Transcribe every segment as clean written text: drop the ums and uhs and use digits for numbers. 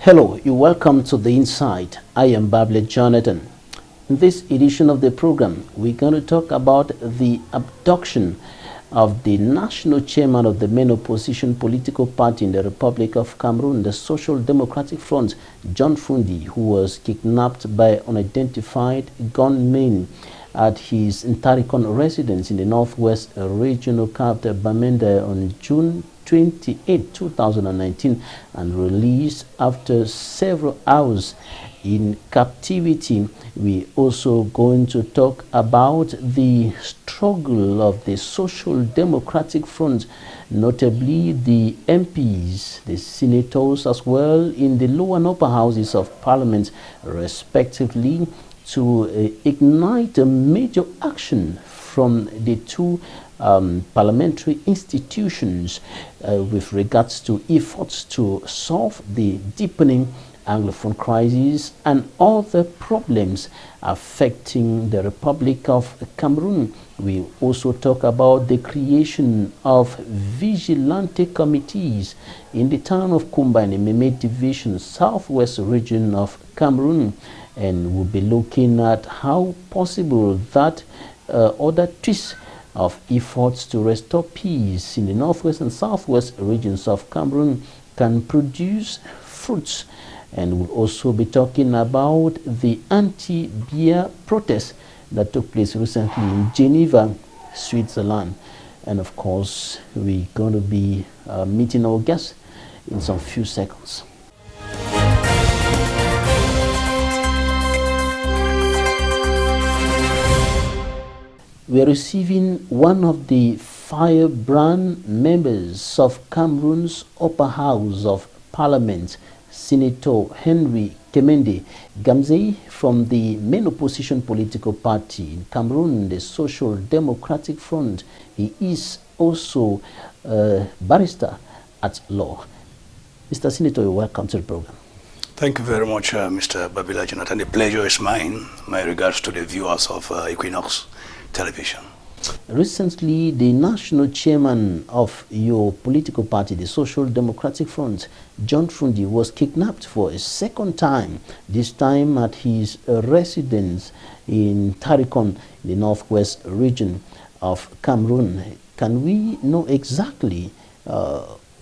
Hello, you're welcome to The Insight. I am Bable Jonathan. In this edition of the program, we're going to talk about the abduction of the national chairman of the main opposition political party in the Republic of Cameroon, the Social Democratic Front, John Fundi, who was kidnapped by unidentified gunmen at his Ntarikon residence in the northwest regional capital Bamenda on June 28, 2019, and released after several hours in captivity. We also going to talk about the struggle of the Social Democratic Front, notably the MPs, the senators as well in the lower and upper houses of parliament respectively, to ignite a major action from the two parliamentary institutions with regards to efforts to solve the deepening Anglophone crisis and other problems affecting the Republic of Cameroon. We also talk about the creation of vigilante committees in the town of Kumba in the Meme Division, southwest region of Cameroon, and we'll be looking at how possible that other twists of efforts to restore peace in the northwest and southwest regions of Cameroon can produce fruits. And we'll also be talking about the anti-beer protest that took place recently in Geneva, Switzerland. And of course, we're going to be meeting our guests in some few seconds. We are receiving one of the firebrand members of Cameroon's upper house of parliament, Senator Henry Kemende Gamzei, from the main opposition political party in Cameroon, the Social Democratic Front. He is also a barrister at law. Mr. Senator, you're welcome to the program. Thank you very much, Mr. Babila Jonathan. The pleasure is mine. My regards to the viewers of EQUINOXE television. Recently, the national chairman of your political party, the Social Democratic Front, John Fundi, was kidnapped for a second time, this time at his residence in Ntarikon, the northwest region of Cameroon. Can we know exactly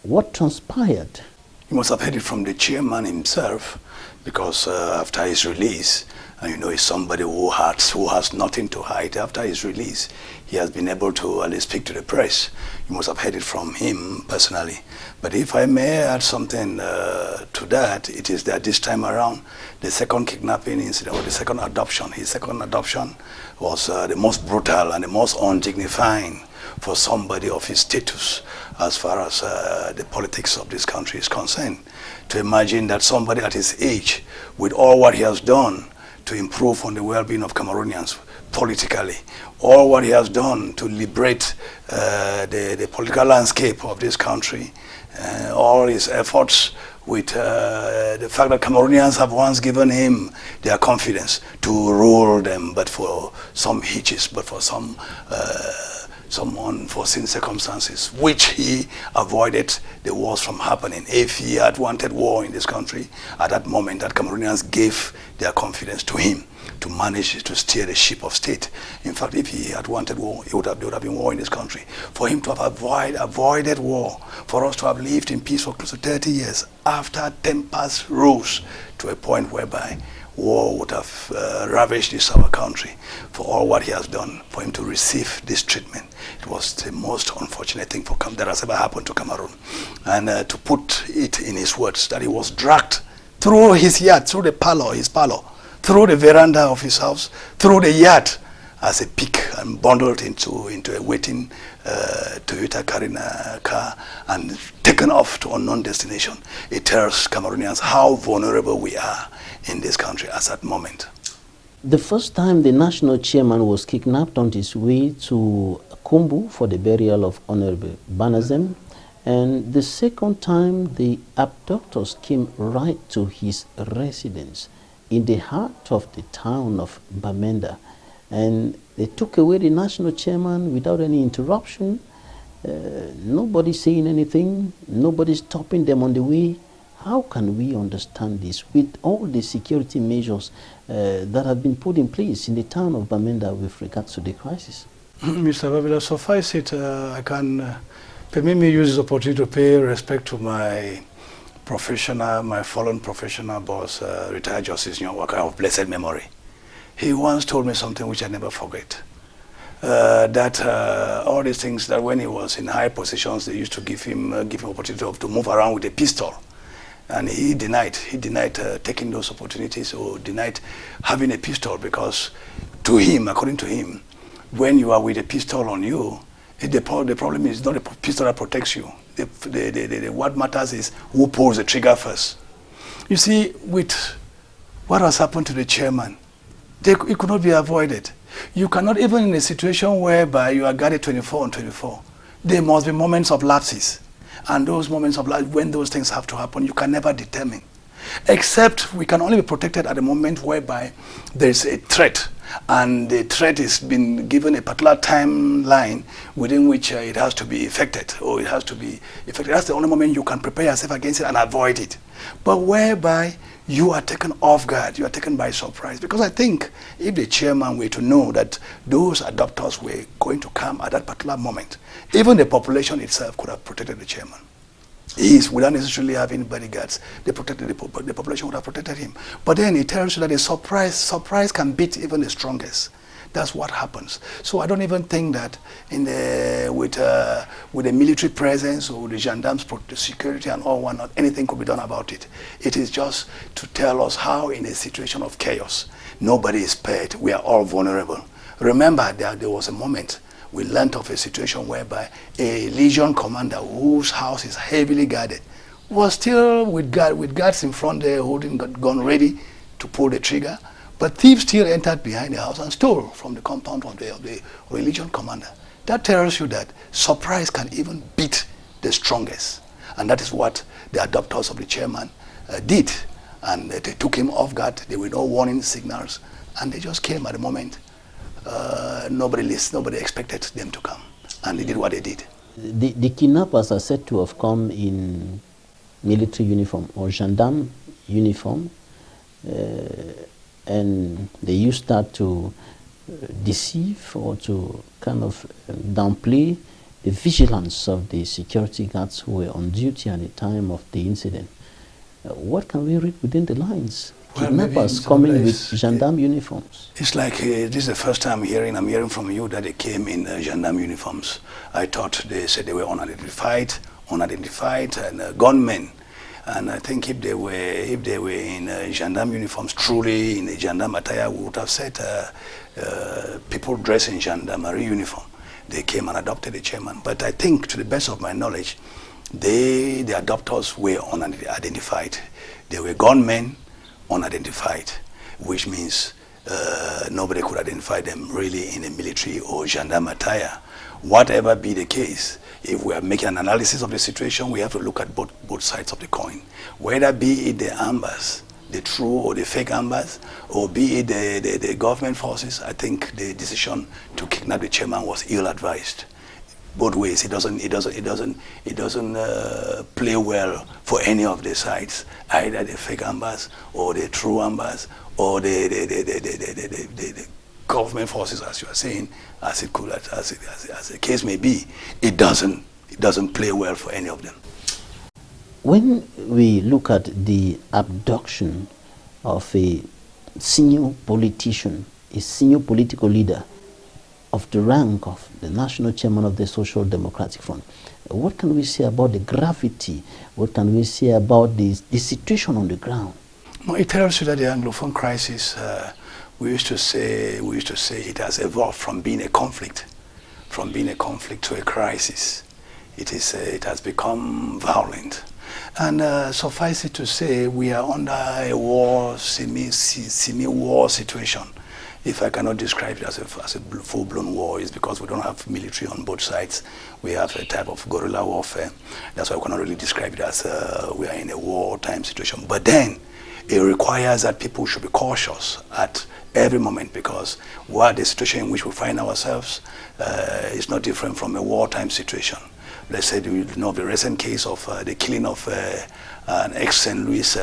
what transpired? You must have heard it from the chairman himself, because after his release, and you know, he's somebody who has nothing to hide. After his release, he has been able to at least speak to the press. You must have heard it from him personally. But if I may add something to that, it is that this time around, the second kidnapping incident, or the second adoption, his second adoption was the most brutal and the most undignifying for somebody of his status as far as the politics of this country is concerned. To imagine that somebody at his age, with all what he has done to improve on the well-being of Cameroonians politically, all what he has done to liberate the political landscape of this country, all his efforts with the fact that Cameroonians have once given him their confidence to rule them, but for some hitches, but for some unforeseen circumstances, which he avoided the wars from happening. If he had wanted war in this country at that moment, that Cameroonians gave their confidence to him to manage to steer the ship of state. In fact, if he had wanted war, there would have been war in this country. For him to have avoided war, for us to have lived in peace for close to 30 years, after tempers rose to a point whereby war would have ravaged this our country, for all what he has done, for him to receive this treatment, it was the most unfortunate thing that has ever happened to Cameroon. And to put it in his words, that he was dragged through his yard, through his parlor, through the veranda of his house, through the yard as a pig, and bundled into a waiting Toyota Carina car and taken off to unknown destination. It tells Cameroonians how vulnerable we are in this country at that moment. The first time the national chairman was kidnapped on his way to Kumbu for the burial of Honorable Banazem, and the second time the abductors came right to his residence in the heart of the town of Bamenda, and they took away the national chairman without any interruption. Nobody saying anything, nobody stopping them on the way. How can we understand this with all the security measures that have been put in place in the town of Bamenda with regards to the crisis? Mr. Babila, suffice it, I can permit me use this opportunity to pay respect to my fallen professional boss, retired Justice Nyawaka of blessed memory. He once told me something which I never forget. That all these things, that when he was in high positions, they used to give him opportunity to move around with a pistol. And he denied taking those opportunities, or denied having a pistol, because to him, according to him, when you are with a pistol on you, the problem is not a pistol that protects you. What matters is who pulls the trigger first. You see, with what has happened to the chairman, it could not be avoided. You cannot, even in a situation whereby you are guarded 24/24, there must be moments of lapses. And those moments of life, when those things have to happen, you can never determine. Except we can only be protected at the moment whereby there is a threat, and the threat has been given a particular timeline within which it has to be effected, or it has to be effected. That's the only moment you can prepare yourself against it and avoid it. But whereby you are taken off guard, you are taken by surprise. Because I think if the chairman were to know that those adopters were going to come at that particular moment, even the population itself could have protected the chairman. He is, without necessarily having bodyguards, the population would have protected him. But then it tells you that a surprise can beat even the strongest. That's what happens. So I don't even think that with the military presence or the gendarmes, the security and all whatnot, anything could be done about it. It is just to tell us how, in a situation of chaos, nobody is spared. We are all vulnerable. Remember that there was a moment we learned of a situation whereby a legion commander whose house is heavily guarded was still with guards in front there holding gun ready to pull the trigger, but thieves still entered behind the house and stole from the compound of the legion commander. That tells you that surprise can even beat the strongest, and that is what the adopters of the chairman did. And they took him off guard. There were no warning signals, and they just came at the moment. Nobody expected them to come, and they did what they did. The kidnappers are said to have come in military uniform or gendarme uniform, and they used that to deceive or to kind of downplay the vigilance of the security guards who were on duty at the time of the incident. What can we read within the lines? Well, kidnappers coming with gendarme uniforms. It's like this is the first time I'm hearing from you that they came in gendarme uniforms. I thought they said they were unidentified and gunmen. And I think if they were in gendarme uniforms, truly in a gendarme attire, we would have said people dressed in gendarmerie uniform. They came and adopted the chairman. But I think, to the best of my knowledge, the adopters were unidentified. They were gunmen, unidentified, which means nobody could identify them really in a military or gendarme attire. Whatever be the case, if we are making an analysis of the situation, we have to look at both sides of the coin. Whether be it the ambers, the true or the fake ambers, or be it the government forces, I think the decision to kidnap the chairman was ill-advised. Both ways, it doesn't play well for any of the sides, either the fake ambers or the true ambers or the government forces, as you are saying, as the case may be. It doesn't play well for any of them. When we look at the abduction of a senior politician, a senior political leader of the rank of the national chairman of the Social Democratic Front, what can we say about the gravity? What can we say about the situation on the ground? Well, it tells you that the Anglophone crisis, we used to say it has evolved from being a conflict to a crisis. It has become violent. And suffice it to say, we are under a war, semi-war situation. If I cannot describe it as a full-blown war, it's because we don't have military on both sides. We have a type of guerrilla warfare. That's why we cannot really describe it as we are in a wartime situation. But then, it requires that people should be cautious at every moment, because the situation in which we find ourselves is not different from a wartime situation. let's say, you know, the recent case of the killing of an ex-St. Louis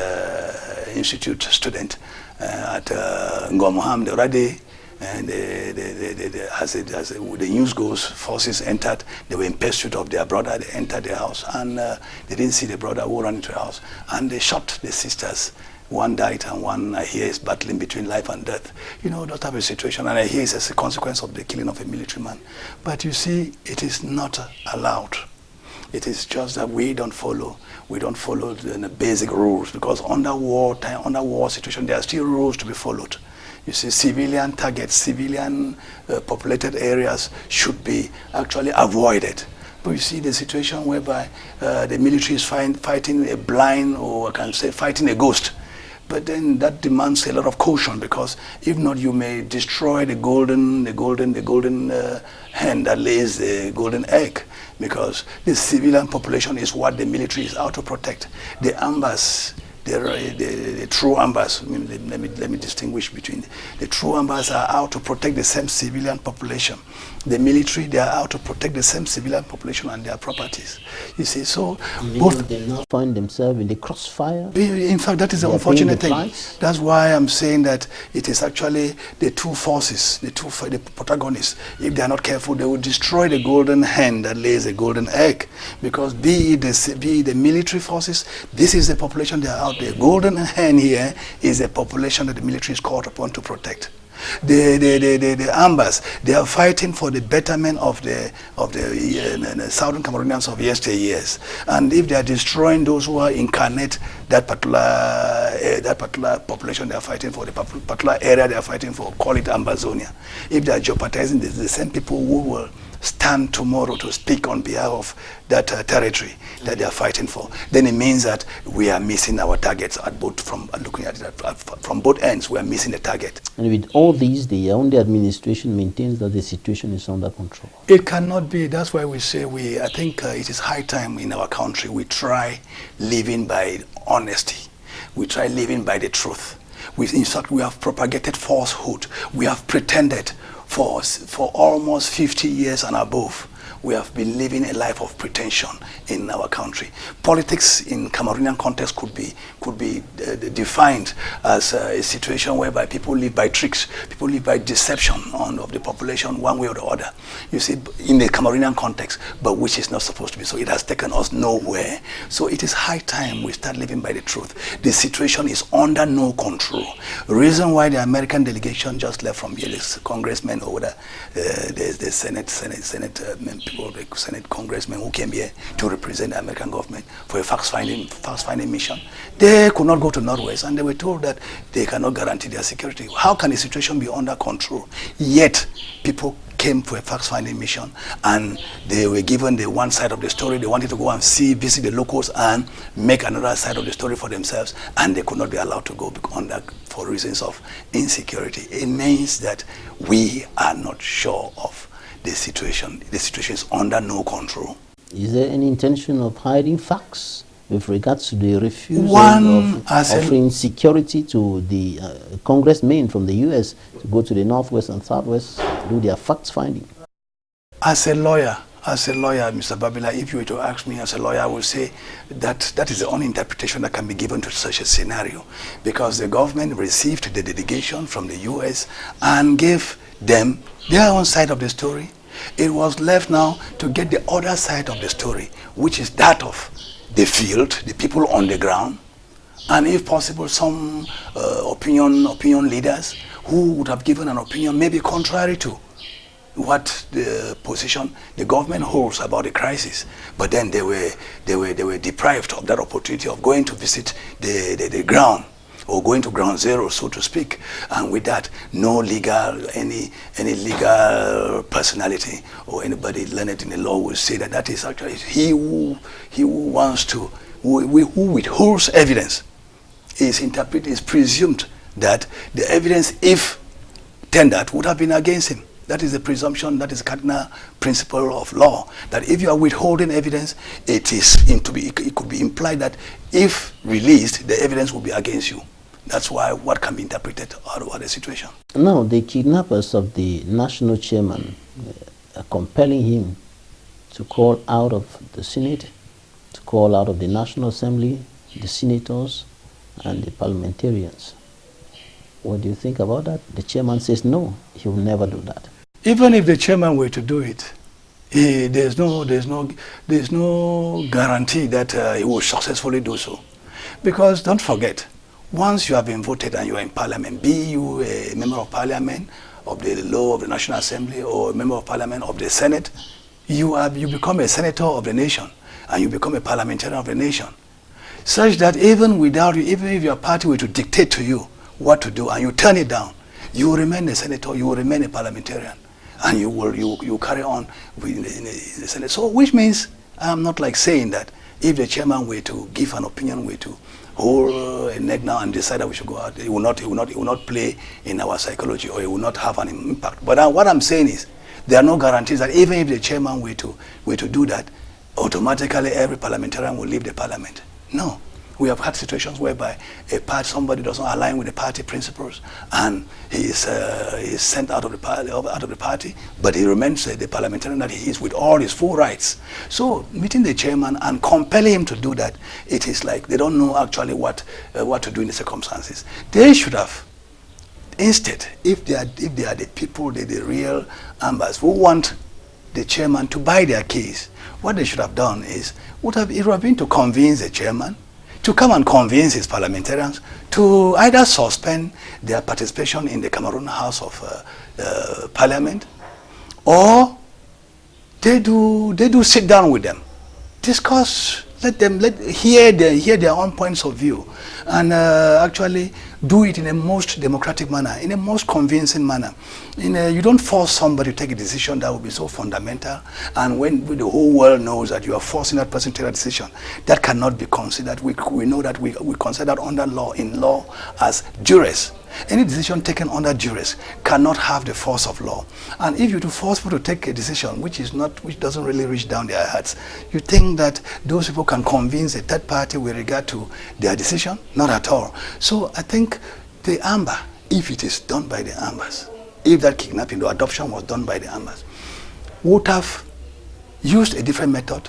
Institute student at Ngomoham the other day. And as the news goes, forces entered. They were in pursuit of their brother. They entered their house, and they didn't see the brother who ran into the house. And they shot the sisters. One died, and one, I hear, is battling between life and death. You know, that type of situation. And I hear it's as a consequence of the killing of a military man. But you see, it is not allowed. It is just that we don't follow the basic rules, because under war situation, there are still rules to be followed. You see, civilian targets, civilian populated areas should be actually avoided. But you see the situation whereby the military is fighting a blind, or I can say fighting a ghost. But then that demands a lot of caution, because if not, you may destroy the golden hen that lays the golden egg, because the civilian population is what the military is out to protect. The ambas, the true ambas, let me distinguish between the true ambas are out to protect the same civilian population. The military, they are out to protect the same civilian population and their properties. You see, so both they not find themselves in the crossfire. In fact, that is the unfortunate thing. That's why I'm saying that it is actually the two forces, the protagonists. If they are not careful, they will destroy the golden hen that lays a golden egg. Because be it the military forces, this is the population they are out there. Golden hen here is a population that the military is called upon to protect. The Ambas, they are fighting for the betterment of the Southern Cameroonians of yesteryears. And if they are destroying those who are incarnate that particular population they are fighting for, the particular area they are fighting for, call it Ambazonia. If they are jeopardizing the same people who will stand tomorrow to speak on behalf of that territory that they are fighting for, then it means that we are missing our targets at both, from looking at it from both ends. We are missing the target. And with all these, the Yaoundé administration maintains that the situation is under control. It cannot be. That's why we say I think it is high time in our country we try living by honesty. We try living by the truth. In fact, we have propagated falsehood. We have pretended for almost 50 years and above. We have been living a life of pretension in our country. Politics in Cameroonian context could be defined as a situation whereby people live by tricks, people live by deception of the population one way or the other. You see, in the Cameroonian context, but which is not supposed to be so. It has taken us nowhere. So it is high time we start living by the truth. The situation is under no control. The reason why the American delegation just left from here, this congressmen or the Senate people, the Senate congressmen who came here to represent the American government for a fact-finding mission, they could not go to Northwest, and they were told that they cannot guarantee their security. How can the situation be under control? Yet people came for a fact-finding mission, and they were given the one side of the story. They wanted to go and visit the locals and make another side of the story for themselves, and they could not be allowed to go for reasons of insecurity. It means that we are not sure of the situation. The situation is under no control. Is there any intention of hiding facts with regards to the refusal of offering security to the congressmen from the U.S. to go to the Northwest and Southwest to do their facts finding? As a lawyer, Mr. Babila, if you were to ask me as a lawyer, I would say that that is the only interpretation that can be given to such a scenario, because the government received the delegation from the U.S. and gave them their own side of the story. It was left now to get the other side of the story, which is that of the field, the people on the ground, and if possible, some opinion leaders who would have given an opinion maybe contrary to what the position the government holds about the crisis. But then they were deprived of that opportunity of going to visit the ground, or going to ground zero, so to speak. And with that, no any legal personality or anybody learned in the law will say that that is actually he who withholds evidence is presumed that the evidence, if tendered, would have been against him. That is the presumption, that is a cardinal principle of law, that if you are withholding evidence, it could be implied that if released, the evidence will be against you. That's why what can be interpreted out of the situation. Now, the kidnappers of the national chairman are compelling him to call out of the Senate, to call out of the National Assembly, the senators, and the parliamentarians. What do you think about that? The chairman says no, he will never do that. Even if the chairman were to do it, there's no guarantee that he will successfully do so. Because don't forget, once you have been voted and you are in parliament, be you a member of parliament of the law of the National Assembly or a member of parliament of the Senate, you become a senator of the nation and you become a parliamentarian of the nation. Such that even without you, even if your party were to dictate to you what to do and you turn it down, you will remain a senator, you will remain a parliamentarian, and you carry on in the Senate. So which means, I'm not like saying that if the chairman were to give an opinion, were to hold a neck now and decide that we should go out, it will not play in our psychology, or it will not have an impact. But what I'm saying is, there are no guarantees that even if the chairman were to do that, automatically every parliamentarian will leave the parliament. No. We have had situations whereby somebody does not align with the party principles, and he is sent out of the party, but he remains the parliamentarian that he is with all his full rights. So meeting the chairman and compelling him to do that, it is like they don't know actually what to do in the circumstances. They should have, instead, if they are the people, the real ambas who want the chairman to buy their case, what they should have done is, it would have been to convince the chairman to come and convince his parliamentarians to either suspend their participation in the Cameroon House of Parliament, or they do sit down with them, discuss, let them hear their own points of view, and actually do it in a most democratic manner, in a most convincing manner. You don't force somebody to take a decision that would be so fundamental, and when the whole world knows that you are forcing that person to take a decision, that cannot be considered. We know that we consider that under law, in law, as duress. Any decision taken under duress cannot have the force of law. And if you to force people to take a decision which doesn't really reach down their hearts, you think that those people can convince a third party with regard to their decision? Not at all. So I think the AMBA, if it is done by the AMBAs, if that kidnapping, the adoption was done by the AMBAs, would have used a different method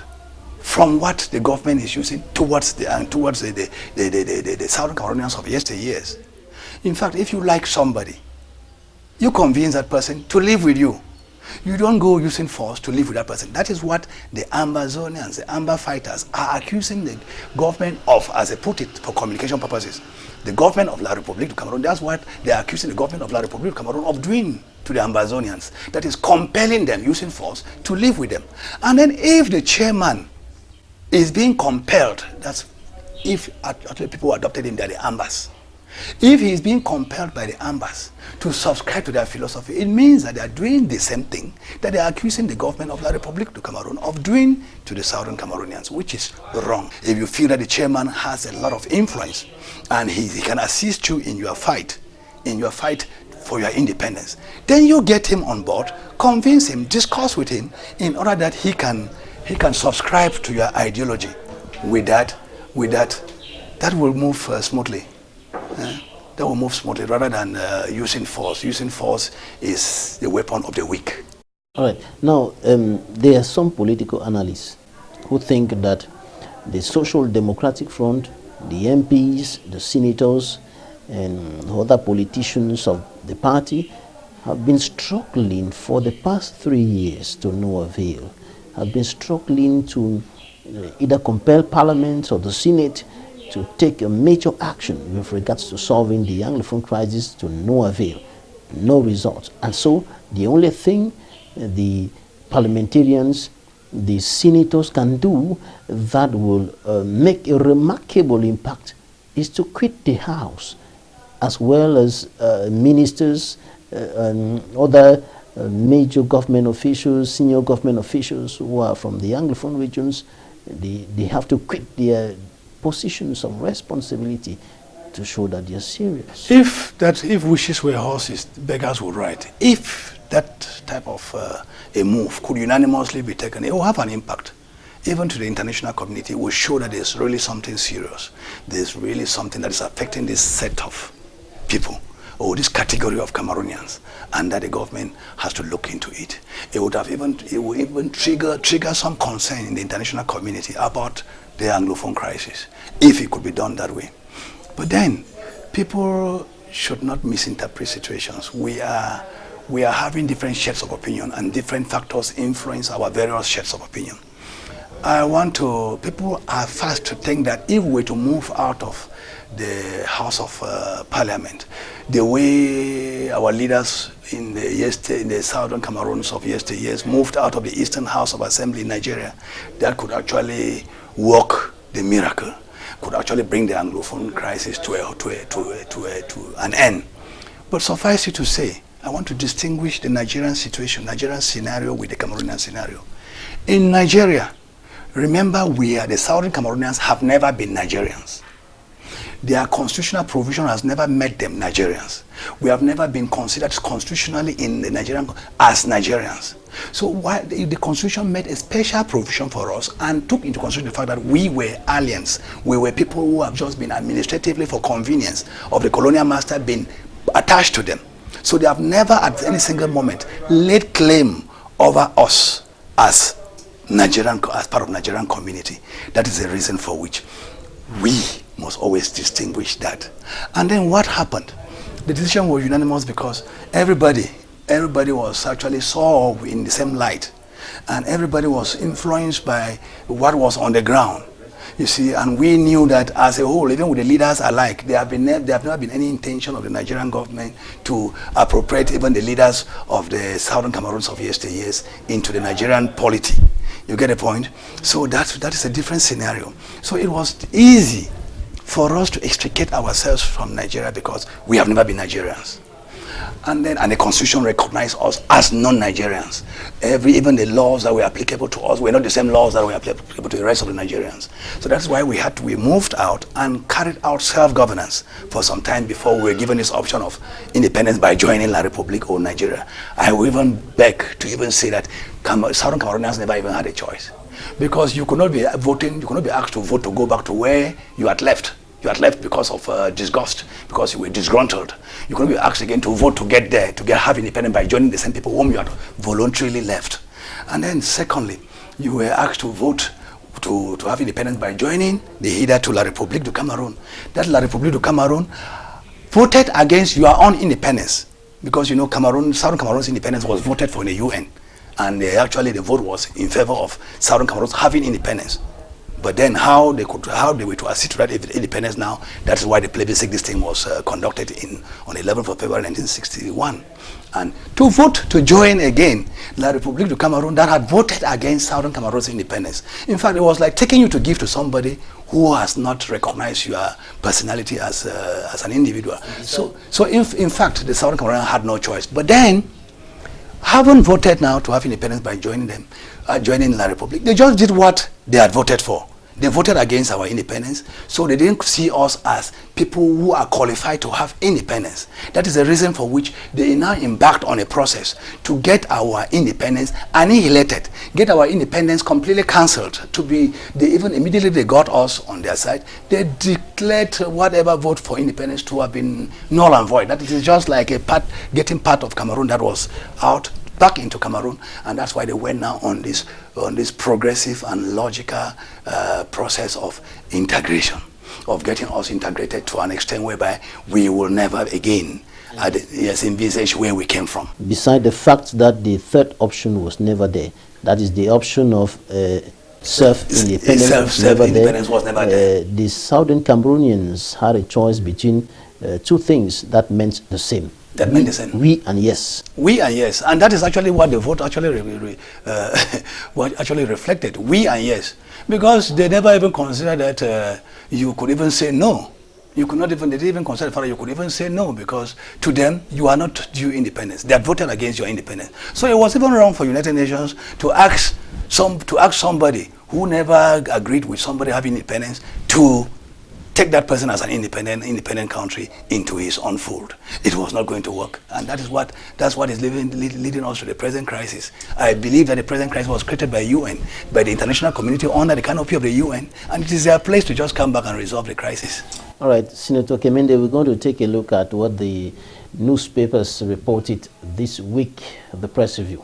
from what the government is using towards the Southern Cameroonians of yesteryears. In fact, if you like somebody, you convince that person to live with you. You don't go using force to live with that person. That is what the Ambazonians, the Amba fighters, are accusing the government of, as they put it, for communication purposes. The government of La République du Cameroon, that's what they are accusing the government of La République du Cameroon of doing to the Ambazonians. That is compelling them, using force, to live with them. And then if the chairman is being compelled, that's if actually people who adopted him, they are the Ambas. If he is being compelled by the Ambas to subscribe to their philosophy, it means that they are doing the same thing that they are accusing the government of La République du Cameroon of doing to the Southern Cameroonians, which is wrong. If you feel that the chairman has a lot of influence and he can assist you in your fight for your independence, then you get him on board, convince him, discuss with him, in order that he can subscribe to your ideology. With that will move smoothly. That will move smoothly rather than using force. Using force is the weapon of the weak. All right. Now, there are some political analysts who think that the Social Democratic Front, the MPs, the senators, and other politicians of the party have been struggling for the past 3 years to no avail, have been struggling to either compel Parliament or the Senate to take a major action with regards to solving the Anglophone crisis to no avail, no results. And so the only thing the parliamentarians, the senators can do that will make a remarkable impact is to quit the House, as well as ministers and other major government officials, senior government officials who are from the Anglophone regions. They have to quit their positions of responsibility to show that they're serious. If wishes were horses, beggars would ride. If that type of a move could unanimously be taken, it will have an impact. Even to the international community, it will show that there's really something serious. There's really something that is affecting this set of people or this category of Cameroonians, and that the government has to look into it. It would even trigger some concern in the international community about the Anglophone crisis, if it could be done that way. But then, people should not misinterpret situations. We are having different shades of opinion, and different factors influence our various shades of opinion. People are fast to think that if we were to move out of the House of Parliament, the way our leaders in the southern Cameroons of yesteryears moved out of the Eastern House of Assembly in Nigeria, that could actually work the miracle, could actually bring the Anglophone crisis to an end. But suffice it to say, I want to distinguish the Nigerian situation, Nigerian scenario with the Cameroonian scenario. In Nigeria, remember, the southern Cameroonians have never been Nigerians. Their constitutional provision has never made them Nigerians. We have never been considered constitutionally in the Nigerian as Nigerians. So why the Constitution made a special provision for us and took into consideration the fact that we were aliens. We were people who have just been administratively, for convenience of the colonial master, been attached to them. So they have never at any single moment laid claim over us as Nigerian, as part of Nigerian community. That is the reason for which we must always distinguish that. And then what happened? The decision was unanimous because everybody was actually saw in the same light, and everybody was influenced by what was on the ground. You see, and we knew that as a whole, even with the leaders alike, there have never been any intention of the Nigerian government to appropriate even the leaders of the southern Cameroons of yesteryears into the Nigerian polity. You get the point? So that is a different scenario. So it was easy for us to extricate ourselves from Nigeria because we have never been Nigerians. And the Constitution recognized us as non-Nigerians. Even the laws that were applicable to us were not the same laws that were applicable to the rest of the Nigerians. So that's why we moved out and carried out self-governance for some time before we were given this option of independence by joining La Republique or Nigeria. I will even beg to even say that Southern Cameroonians never even had a choice. Because you could not be asked to vote to go back to where you had left. You had left because of disgust, because you were disgruntled. You couldn't be asked again to vote to get there, have independence by joining the same people whom you had voluntarily left. And then secondly, you were asked to vote to have independence by joining the hitherto La Republique du Cameroun. That La Republique du Cameroun voted against your own independence, because you know Southern Cameroon's independence was voted for in the UN, and actually the vote was in favor of Southern Cameroon having independence. But then how they were to accede to that independence now, that's why the plebiscite this thing was conducted on the 11th of February 1961. And to vote to join again La Republique du Cameroun that had voted against Southern Cameroon's independence. In fact, it was like taking you to give to somebody who has not recognized your personality as an individual. So in fact, the Southern Cameroonians had no choice. But then, having voted now to have independence by joining La Republique, they just did what they had voted for. They voted against our independence, so they didn't see us as people who are qualified to have independence. That is the reason for which they now embarked on a process to get our independence annihilated, get our independence completely cancelled. Even immediately they got us on their side, they declared whatever vote for independence to have been null and void. That is just like getting part of Cameroon that was out back into Cameroon, and that's why they went now on this progressive and logical process of integration, of getting us integrated to an extent whereby we will never again envisage where we came from. Beside the fact that the third option was never there, that is the option of self-independence was never there. The Southern Cameroonians had a choice between two things that meant the same. That meant the same. We and yes. We and yes, and that is actually what the vote actually reflected. We and yes, because they never even considered that you could even say no. You could not even. They didn't even consider the fact that you could even say no, because to them you are not due independence. They had voted against your independence. So it was even wrong for United Nations to ask somebody who never agreed with somebody having independence to take that person as an independent country into his own fold. It was not going to work, and that's what is leading us to the present crisis. I believe that the present crisis was created by UN, by the international community under the canopy of the UN, and it is their place to just come back and resolve the crisis. All right, Senator Kemende, we're going to take a look at what the newspapers reported this week, the press review.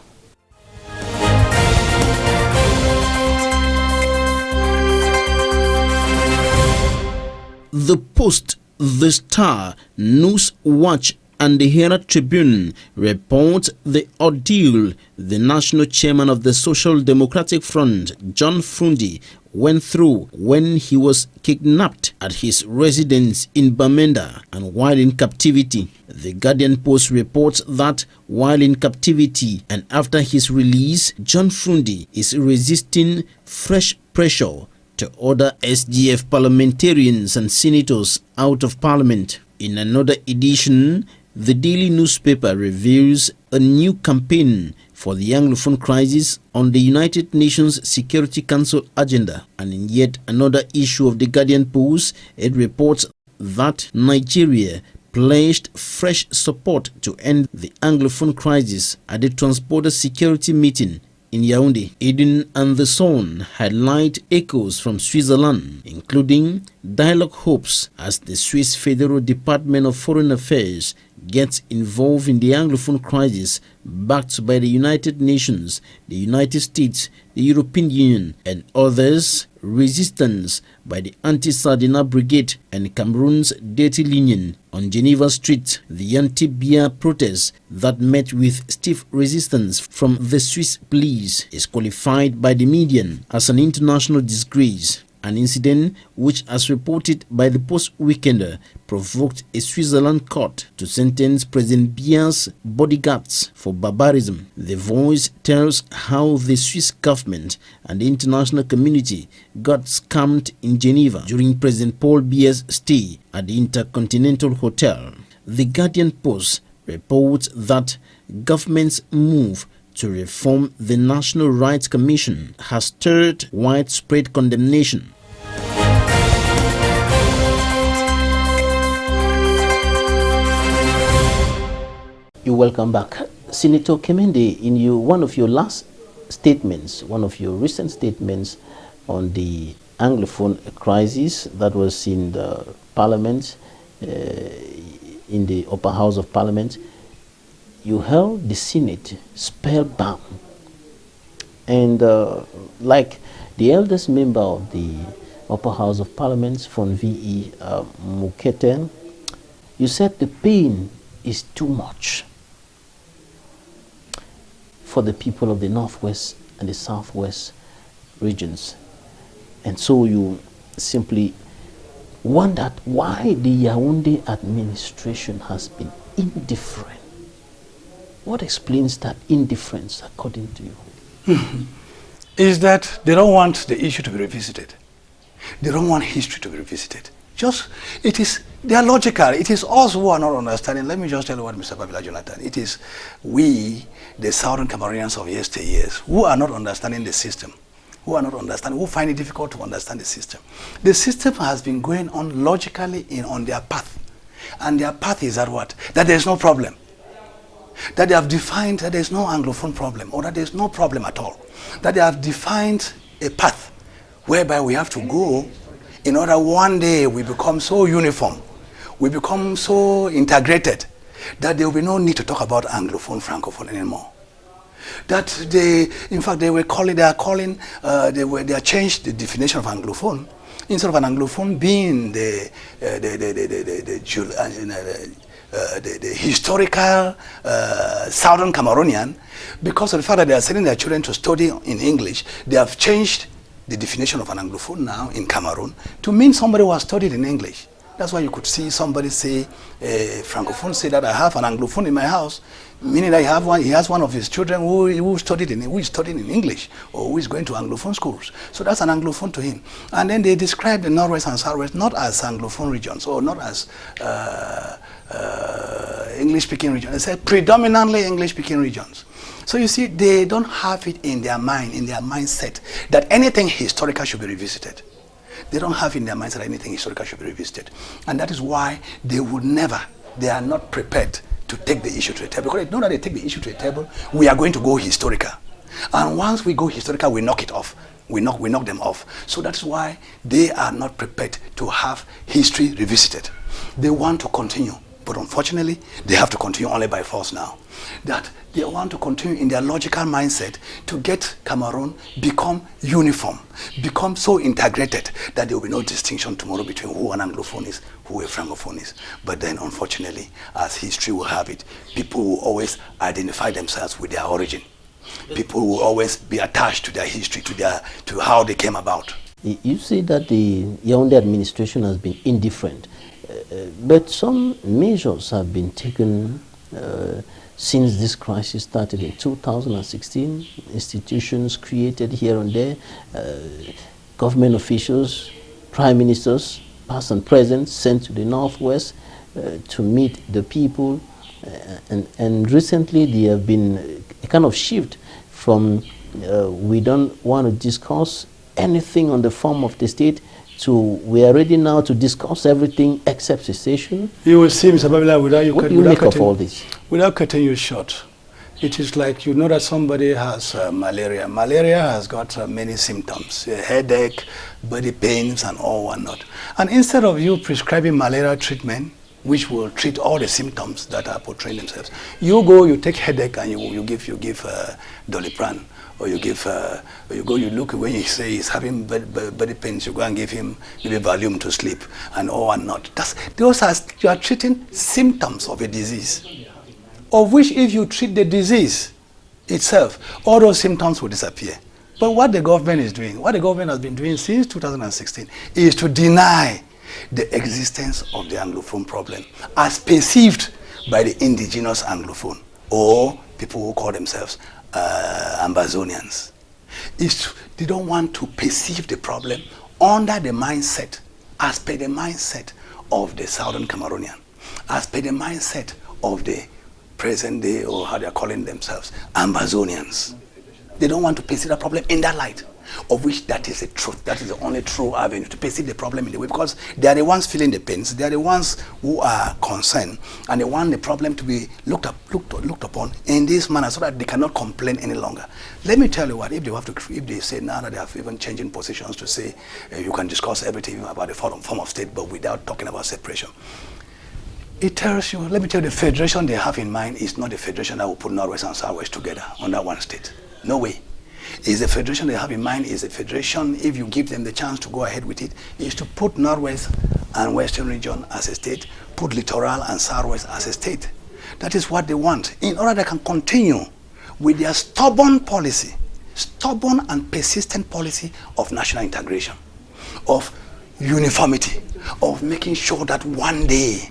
The Post, The Star, News Watch, and the Herald Tribune report the ordeal the national chairman of the Social Democratic Front, John Frundi, went through when he was kidnapped at his residence in Bamenda and while in captivity. The Guardian Post reports that while in captivity and after his release, John Frundi is resisting fresh pressure to order SDF parliamentarians and senators out of parliament. In another edition, the daily newspaper reveals a new campaign for the Anglophone crisis on the United Nations Security Council agenda. And in yet another issue of the Guardian Post, it reports that Nigeria pledged fresh support to end the Anglophone crisis at the Transporter Security Meeting in Yaoundé. Eden and the Sun highlight echoes from Switzerland, including dialogue hopes as the Swiss Federal Department of Foreign Affairs gets involved in the Anglophone crisis, backed by the United Nations, the United States, the European Union, and others. Resistance by the Anti-Sardina Brigade and Cameroon's Dirty Linen on Geneva Street, the anti-beer protest that met with stiff resistance from the Swiss police, is qualified by the media as an international disgrace. An incident which, as reported by the Post Weekender, provoked a Switzerland court to sentence President Biya's bodyguards for barbarism. The Voice tells how the Swiss government and the international community got scammed in Geneva during President Paul Biya's stay at the Intercontinental Hotel. The Guardian Post reports that government's move to reform the National Rights Commission has stirred widespread condemnation. You welcome back. Senator Kemende, in one of your last statements, one of your recent statements on the Anglophone crisis that was in the Parliament, in the upper house of Parliament, you held the Senate spellbound. And like the eldest member of the upper house of Parliament, from V.E. Muketen, you said the pain is too much for the people of the Northwest and the Southwest regions. And so you simply wondered why the Yaoundé administration has been indifferent. What explains that indifference, according to you? Is that they don't want the issue to be revisited. They don't want history to be revisited. They are logical. It is us who are not understanding. Let me just tell you what, Mr. Babila Jonathan. It is we, the Southern Cameroonians of yesteryears, who are not understanding the system, who find it difficult to understand the system. The system has been going on logically on their path. And their path is that what? That there is no problem. That they have defined that there is no Anglophone problem, or that there is no problem at all. That they have defined a path whereby we have to go in order one day we become so uniform, we become so integrated, that there will be no need to talk about Anglophone, Francophone anymore. That they have changed the definition of Anglophone. Instead of an Anglophone being the historical Southern Cameroonian, because of the fact that they are sending their children to study in English, they have changed the definition of an Anglophone now in Cameroon to mean somebody who has studied in English. That's why you could see somebody say, Francophone say that I have an Anglophone in my house, meaning that he has one of his children who is studying in English, or who is going to Anglophone schools. So that's an Anglophone to him. And then they describe the Northwest and Southwest not as Anglophone regions, or not as English-speaking regions. They say predominantly English-speaking regions. So you see, they don't have it in their mind, in their mindset, that anything historical should be revisited. They don't have in their minds that anything historical should be revisited. And that is why they are not prepared to take the issue to the table. Because they know that they take the issue to the table, we are going to go historical. And once we go historical, we knock it off. We knock them off. So that's why they are not prepared to have history revisited. They want to continue, but unfortunately, they have to continue only by force now. That they want to continue in their logical mindset to get Cameroon become uniform, become so integrated that there will be no distinction tomorrow between who an Anglophone is, who a Francophone is. But then, unfortunately, as history will have it, people will always identify themselves with their origin. People will always be attached to their history, to how they came about. You say that the Yaoundé administration has been indifferent, but some measures have been taken since this crisis started in 2016. Institutions created here and there, government officials, prime ministers, past and present, sent to the northwest to meet the people, and recently there have been a kind of shift from we don't want to discuss anything on the form of the state to we are ready now to discuss everything except secession. You will see, Mr. Babila, what do you make of all this? Without cutting you short, it is like you know that somebody has malaria. Malaria has got many symptoms, headache, body pains, and all whatnot. And instead of you prescribing malaria treatment, which will treat all the symptoms that are portraying themselves, you take headache and you give Doliprane, or you look when you say he's having body pains, you go and give him maybe Valium to sleep and all and not. You are treating symptoms of a disease, of which if you treat the disease itself, all those symptoms will disappear. But what the government is doing, what the government has been doing since 2016, is to deny the existence of the Anglophone problem as perceived by the indigenous Anglophone, or people who call themselves Ambazonians. They don't want to perceive the problem under the mindset, as per the mindset of the Southern Cameroonian, as per the mindset of the present day, or how they are calling themselves, Ambazonians. They don't want to perceive the problem in that light, of which that is the truth. That is the only true avenue to perceive the problem in the way, because they are the ones feeling the pains, they are the ones who are concerned, and they want the problem to be looked upon in this manner so that they cannot complain any longer. Let me tell you what, if they say now that they have even changing positions to say you can discuss everything about the form of state but without talking about separation, it tells you, let me tell you, the federation they have in mind is not the federation that will put Northwest and Southwest together under one state. No way. Is the federation they have in mind is a federation, if you give them the chance to go ahead with it, is to put Northwest and Western region as a state, put Littoral and Southwest as a state. That is what they want, in order they can continue with their stubborn policy, stubborn and persistent policy of national integration, of uniformity, of making sure that one day,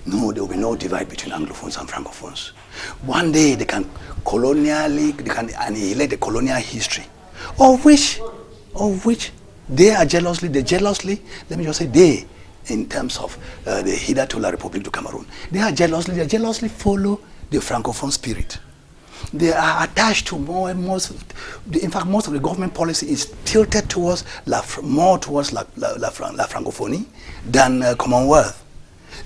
no, there will be no divide between Anglophones and Francophones. One day they can annihilate the colonial history, of which they jealously, let me just say they, in terms of the hitherto La République du Cameroun, they jealously follow the Francophone spirit. They are attached to in fact, most of the government policy is tilted towards more towards la Francophonie than Commonwealth.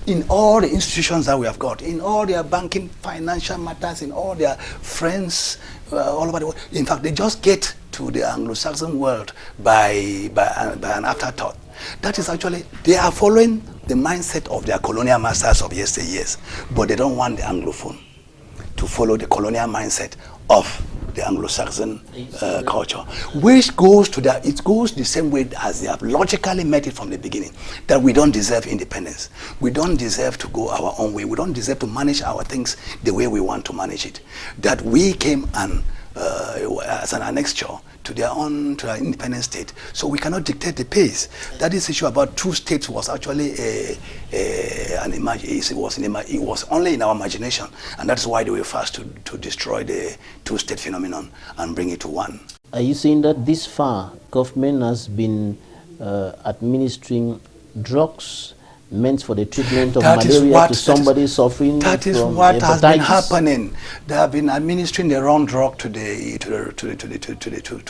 In all the institutions that we have got, in all their banking, financial matters, in all their friends all over the world. In fact, they just get to the Anglo-Saxon world by an afterthought. That is actually, they are following the mindset of their colonial masters of yesteryears, but they don't want the Anglophone to follow the colonial mindset of the Anglo-Saxon culture, which goes the same way as they have logically met it from the beginning, that we don't deserve independence. We don't deserve to go our own way. We don't deserve to manage our things the way we want to manage it. That we came and as an annexure to their independent state, so we cannot dictate the pace. That is issue about two states was actually it was only in our imagination, and that's why they were fast to destroy the two-state phenomenon and bring it to one. Are you saying that this far government has been administering drugs meant for the treatment of malaria to somebody suffering from hepatitis? That is what has been happening. They have been administering the wrong drug to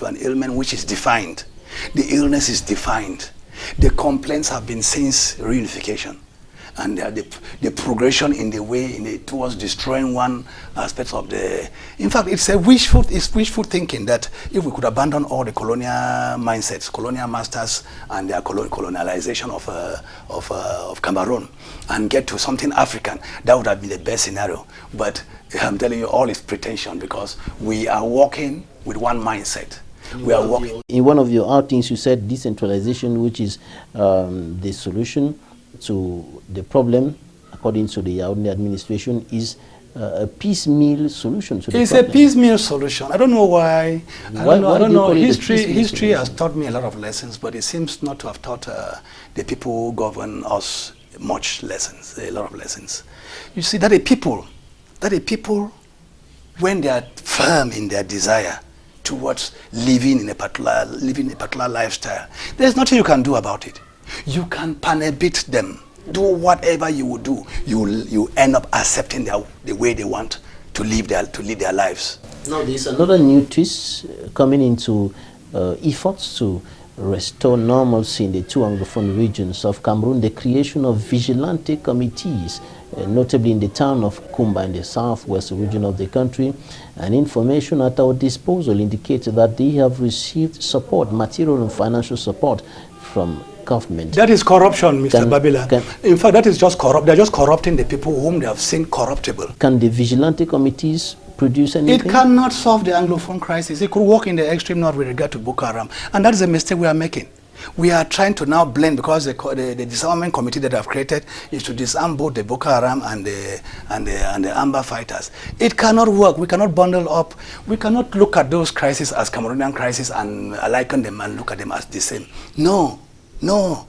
an ailment which is defined. The illness is defined. The complaints have been since reunification. And the progression in the way towards destroying one aspect of the. In fact, it's wishful thinking that if we could abandon all the colonial mindsets, colonial masters, and their colonialization of Cameroon, and get to something African, that would have been the best scenario. But I'm telling you, all is pretension, because we are working with one mindset. We are working. In one of your outings, you said decentralization, which is the solution to the problem, according to the Yaoundé administration, is a piecemeal solution to the problem. It's a piecemeal solution. I don't know why. I don't know. History has taught me a lot of lessons, but it seems not to have taught the people who govern us much lessons, a lot of lessons. You see, that a people, when they are firm in their desire towards living in a particular lifestyle, there's nothing you can do about it. You can panabit them. Do whatever you would do. You end up accepting the way they want to live their lives. Now there's another new twist coming into efforts to restore normalcy in the two Anglophone regions of Cameroon, the creation of vigilante committees, notably in the town of Kumba in the southwest region of the country. And information at our disposal indicates that they have received support, material and financial support from government. That is corruption, Mr. Babila. In fact, that is just corrupt. They're just corrupting the people whom they have seen corruptible. Can the vigilante committees produce anything? It cannot solve the Anglophone crisis. It could work in the extreme north with regard to Boko Haram. And that is a mistake we are making. We are trying to now blend, because the disarmament committee that I've created is to disarm both the Boko Haram and the Amba fighters. It cannot work. We cannot bundle up. We cannot look at those crises as Cameroonian crises and liken them and look at them as the same. No. No.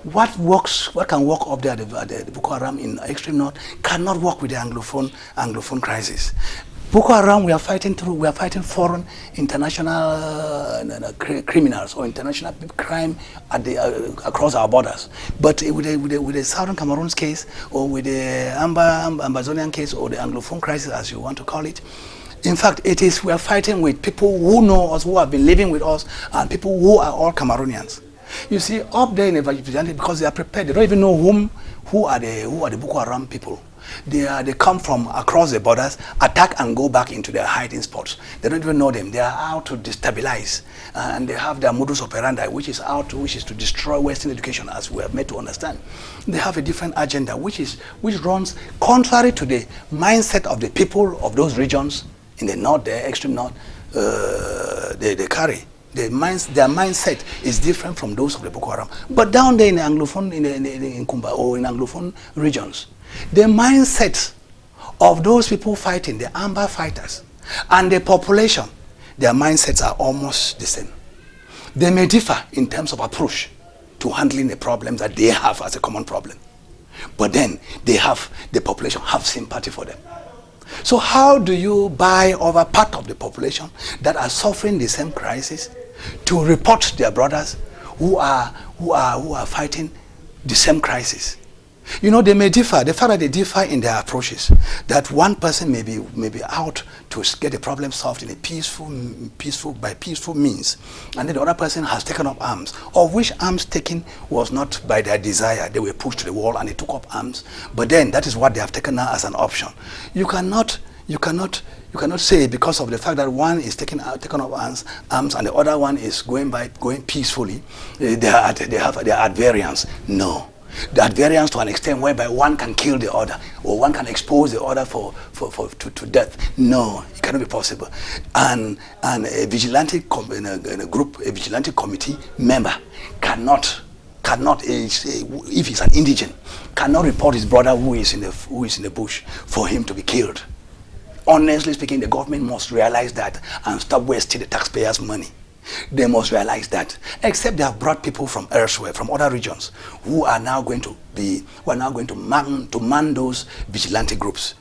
What can work up there at the Boko Haram in extreme north cannot work with the Anglophone crisis. Boko Haram, we are fighting foreign international criminals or international crime at across our borders. But with the Southern Cameroon's case, or with the Ambazonian case, or the Anglophone crisis, as you want to call it, in fact, we are fighting with people who know us, who have been living with us, and people who are all Cameroonians. You see, up there in the vigilante, because they are prepared, they don't even know who are the Boko Haram people. They come from across the borders, attack and go back into their hiding spots. They don't even know them. They are out to destabilize, and they have their modus operandi, which is to destroy Western education, as we have made to understand. They have a different agenda, which runs contrary to the mindset of the people of those regions in the north, the extreme north. They carry. Their mindset is different from those of the Boko Haram. But down there in the Anglophone, in Kumba, or in Anglophone regions, the mindset of those people fighting, the Amba fighters, and the population, their mindsets are almost the same. They may differ in terms of approach to handling the problems that they have as a common problem. But then the population have sympathy for them. So how do you buy over part of the population that are suffering the same crisis to report their brothers who are fighting the same crisis? You know, they may differ. The fact that they differ in their approaches, that one person may be out to get the problem solved in a peaceful means, and then the other person has taken up arms, of which arms taking was not by their desire. They were pushed to the wall and they took up arms. But then that is what they have taken now as an option. You cannot say, because of the fact that one is taking up arms and the other one is going peacefully, they are at variance. No. That variance to an extent whereby one can kill the other, or one can expose the other to death. No, it cannot be possible. And a vigilante committee member cannot, if he's an indigent, cannot report his brother who is in the bush for him to be killed. Honestly speaking, the government must realize that and stop wasting the taxpayers' money. They must realize that, except they have brought people from elsewhere, from other regions, who are now going to man those vigilante groups.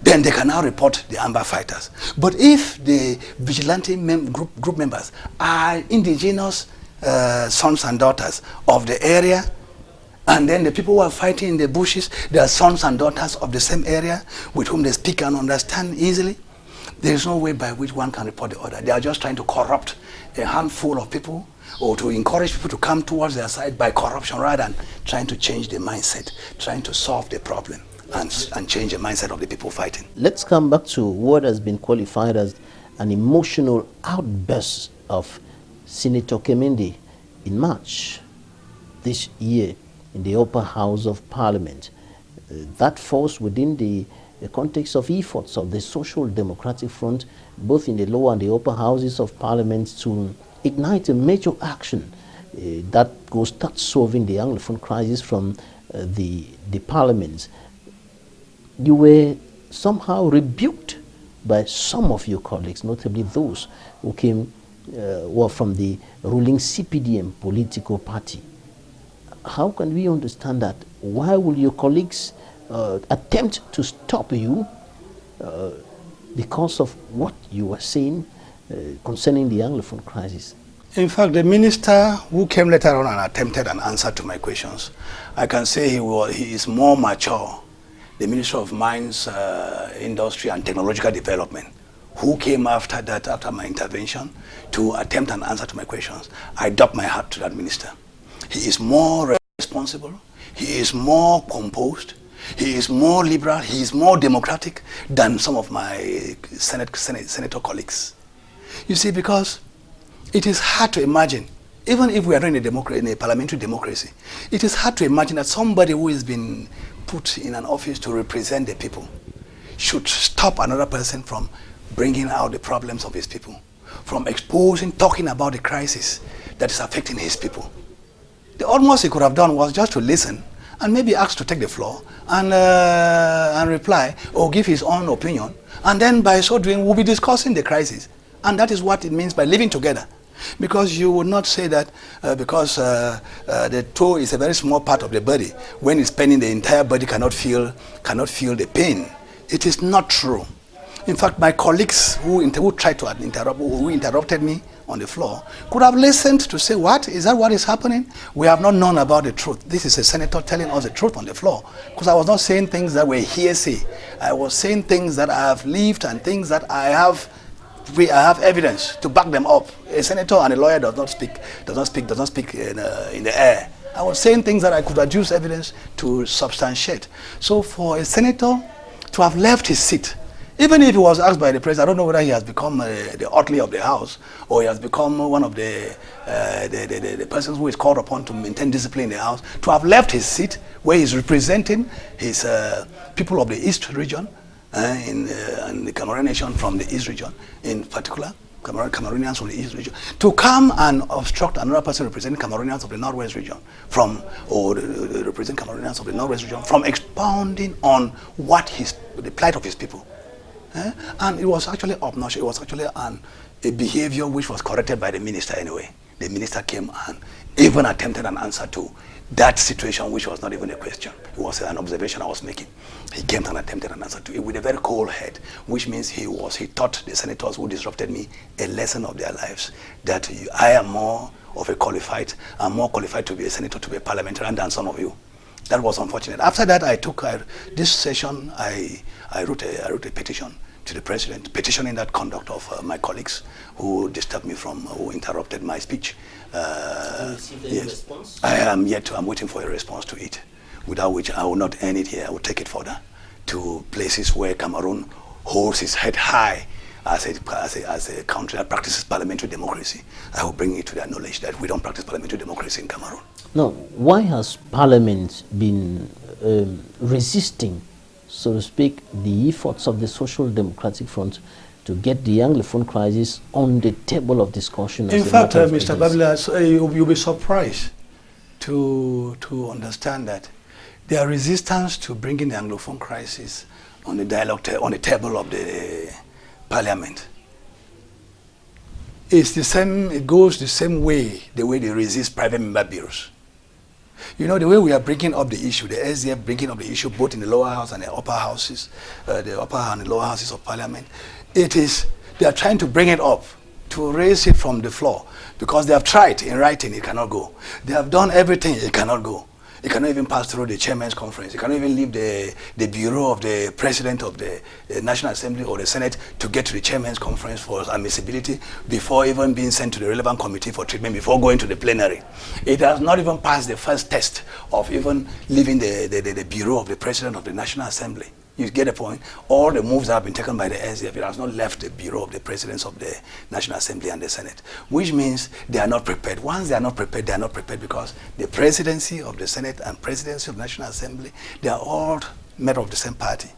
Then they can now report the Amba fighters. But if the vigilante group members are indigenous sons and daughters of the area, and then the people who are fighting in the bushes, they are sons and daughters of the same area, with whom they speak and understand easily, there is no way by which one can report the other. They are just trying to corrupt a handful of people or to encourage people to come towards their side by corruption rather than trying to change the mindset, trying to solve the problem and change the mindset of the people fighting. Let's come back to what has been qualified as an emotional outburst of Senator KEMENDE in March this year in the upper house of Parliament. That falls within the context of efforts of the Social Democratic Front, both in the lower and the upper houses of Parliament, to ignite a major action that will start solving the Anglophone crisis from the Parliament. You were somehow rebuked by some of your colleagues, notably those who came were from the ruling CPDM political party. How can we understand that? Why will your colleagues attempt to stop you because of what you were saying concerning the Anglophone crisis? In fact, the minister who came later on and attempted an answer to my questions, I can say he is more mature. The Minister of Mines, Industry and Technological Development, who came after that, after my intervention, to attempt an answer to my questions. I doff my hat to that minister. He is more responsible, he is more composed, he is more liberal, he is more democratic than some of my senator colleagues. You see, because it is hard to imagine, even if we are in a parliamentary democracy, it is hard to imagine that somebody who has been put in an office to represent the people should stop another person from bringing out the problems of his people, from exposing, talking about the crisis that is affecting his people. The utmost he could have done was just to listen and maybe ask to take the floor and reply or give his own opinion, and then by so doing we'll be discussing the crisis. And that is what it means by living together. Because you would not say that because the toe is a very small part of the body, when it's paining, the entire body cannot feel the pain. It is not true. In fact, my colleagues who tried to interrupt, who interrupted me on the floor, could have listened to say, what? Is that what is happening? We have not known about the truth. This is a senator telling us the truth on the floor. Because I was not saying things that were hearsay. I was saying things that I have lived and things that I have evidence to back them up. A senator and a lawyer does not speak in the air. I was saying things that I could adduce evidence to substantiate. So for a senator to have left his seat, even if he was asked by the president, I don't know whether he has become the Otley of the house, or he has become one of the persons who is called upon to maintain discipline in the house, to have left his seat where he's representing his people of the East region, in the Cameroonian nation from the East region, in particular, Cameroonians from the East region, to come and obstruct another person representing Cameroonians of the Northwest region represent Cameroonians of the Northwest region from expounding on what the plight of his people. And it was actually obnoxious. It was actually a behavior which was corrected by the minister anyway. The minister came and even attempted an answer to that situation, which was not even a question. It was an observation I was making. He came and attempted an answer to it with a very cold head, which means he taught the senators who disrupted me a lesson of their lives, that I am more qualified to be a senator, to be a parliamentarian than some of you. That was unfortunate. After that, this session, I wrote a petition to the president, petitioning that conduct of my colleagues who disturbed me who interrupted my speech. Yes. I'm waiting for a response to it, without which I will not end it here. I will take it further to places where Cameroon holds its head high as a country that practices parliamentary democracy. I will bring it to their knowledge that we don't practice parliamentary democracy in Cameroon. Now, why has Parliament been resisting, so to speak, the efforts of the Social Democratic Front to get the Anglophone crisis on the table of discussion? In fact, Mr. Babila, you'll be surprised to understand that their resistance to bringing the Anglophone crisis on the table of the Parliament is the same. It goes the same way, the way they resist private member bills. You know, the way we are bringing up the issue, the SDF bringing up the issue both in the lower house and the upper houses, the upper and the lower houses of Parliament, they are trying to bring it up, to raise it from the floor, because they have tried in writing, it cannot go. They have done everything, it cannot go. It cannot even pass through the chairman's conference. It cannot even leave the bureau of the president of the National Assembly or the Senate to get to the chairman's conference for admissibility before even being sent to the relevant committee for treatment before going to the plenary. It has not even passed the first test of even leaving the bureau of the president of the National Assembly. You get the point? All the moves that have been taken by the SDF, it has not left the bureau of the presidents of the National Assembly and the Senate, which means they are not prepared. Once they are not prepared because the presidency of the Senate and presidency of the National Assembly, they are all made of the same party.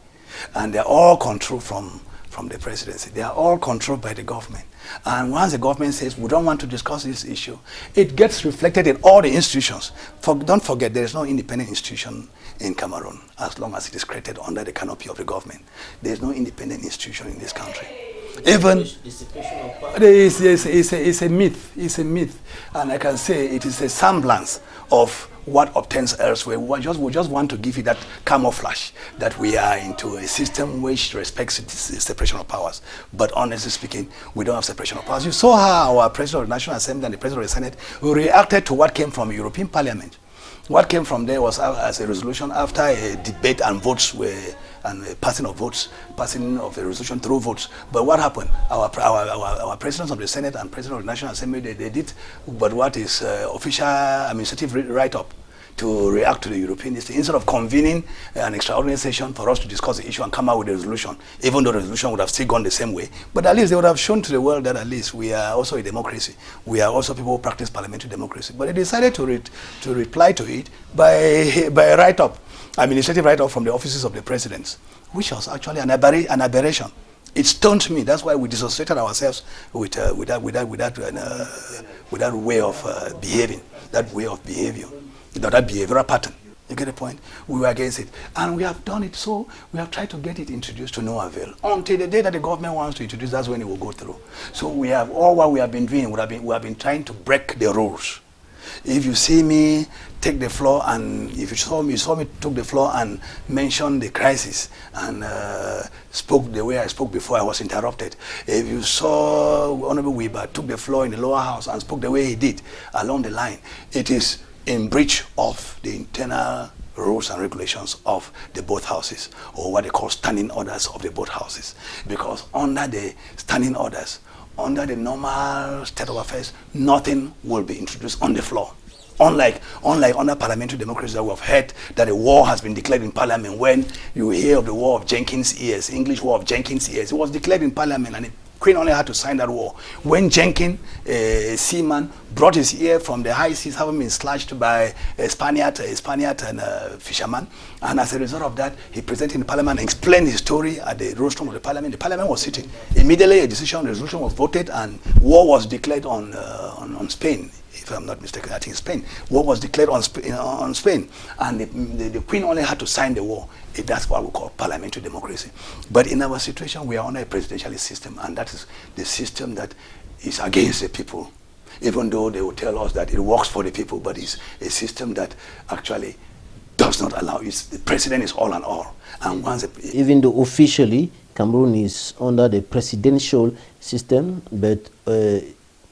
And they are all controlled from the presidency. They are all controlled by the government. And once the government says, we don't want to discuss this issue, it gets reflected in all the institutions. Don't forget, there is no independent institution in Cameroon as long as it is created under the canopy of the government. There is no independent institution in this country. Even it's a myth. It's a myth, and I can say it is a semblance of what obtains elsewhere. We just want to give you that camouflage that we are into a system which respects the separation of powers. But honestly speaking, we don't have separation of powers. You saw how our president of the National Assembly and the president of the Senate reacted to what came from the European Parliament. What came from there was as a resolution after a debate and votes were, and a passing of a resolution through votes. But what happened? Our presidents of the Senate and president of the National Assembly, they did but what is official administrative write-up to react to the European issue, instead of convening an extraordinary session for us to discuss the issue and come out with a resolution, even though the resolution would have still gone the same way. But at least they would have shown to the world that at least we are also a democracy. We are also people who practice parliamentary democracy. But they decided to reply to it by a write-up, administrative write-up from the offices of the presidents, which was actually an aberration. It stunned me. That's why we dissociated ourselves with that way of behaving, that way of behavior. That behavioral pattern. You get the point? We were against it. And we have done it, so we have tried to get it introduced to no avail. Until the day that the government wants to introduce, that's when it will go through. So we have, all what we have been doing, we have been trying to break the rules. If you see me take the floor, and if you saw me took the floor and mention the crisis and spoke the way I spoke before I was interrupted. If you saw Honorable Weber took the floor in the lower house and spoke the way he did along the line, it is in breach of the internal rules and regulations of the both houses, or what they call standing orders of the both houses. Because under the standing orders, under the normal state of affairs, nothing will be introduced on the floor. Unlike under parliamentary democracy that we have heard that a war has been declared in parliament. When you hear of the War of Jenkins' Ears, English War of Jenkins' Ears, it was declared in parliament and the Queen only had to sign that war. When Jenkins, a seaman, brought his ear from the high seas, having been slashed by a Spaniard and a fisherman, and as a result of that, he presented in the parliament and explained his story at the rostrum of the parliament. The parliament was sitting. Immediately, a resolution was voted, and war was declared on Spain. If I'm not mistaken, I think Spain. War was declared on Spain, and the Queen only had to sign the war. That's what we call parliamentary democracy. But in our situation, we are on a presidentialist system, and that is the system that is against the people. Even though they will tell us that it works for the people, but it's a system that actually does not allow it. The president is all and all. And once even though officially Cameroon is under the presidential system, but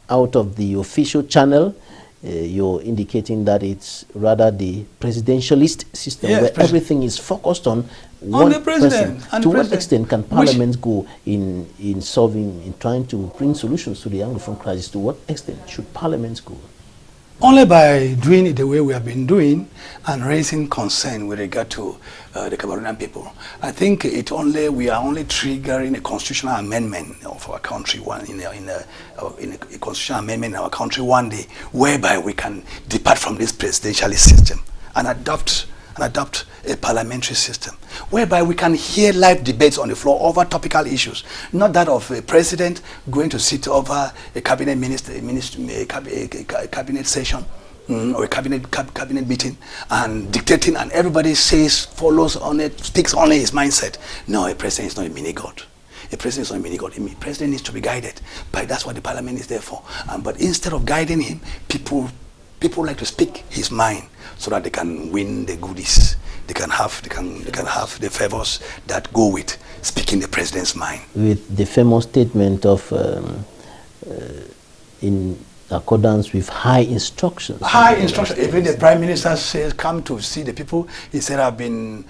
out of the official channel, you're indicating that it's rather the presidentialist system, yes, where everything is focused on one person. To what extent can Parliament go in trying to bring solutions to the Anglophone crisis? To what extent should Parliament go? Only by doing it the way we have been doing and raising concern with regard to the Cameroonian people. I think we are only triggering a constitutional amendment of our country in a constitutional amendment in our country one day, whereby we can depart from this presidentialist system and adopt a parliamentary system, whereby we can hear live debates on the floor over topical issues, not that of a president going to sit over a cabinet cabinet session or a cabinet meeting and dictating, and everybody follows on it, speaks only his mindset. No, a president is not a mini god. A president is not a mini god. A president needs to be guided, but that's what the parliament is there for. But instead of guiding him, people like to speak his mind so that they can win the goodies. They can have the favors that go with speaking the president's mind. With the famous statement of in accordance with high instructions. High instructions. Even the Prime Minister says, come to see the people. He said, I've been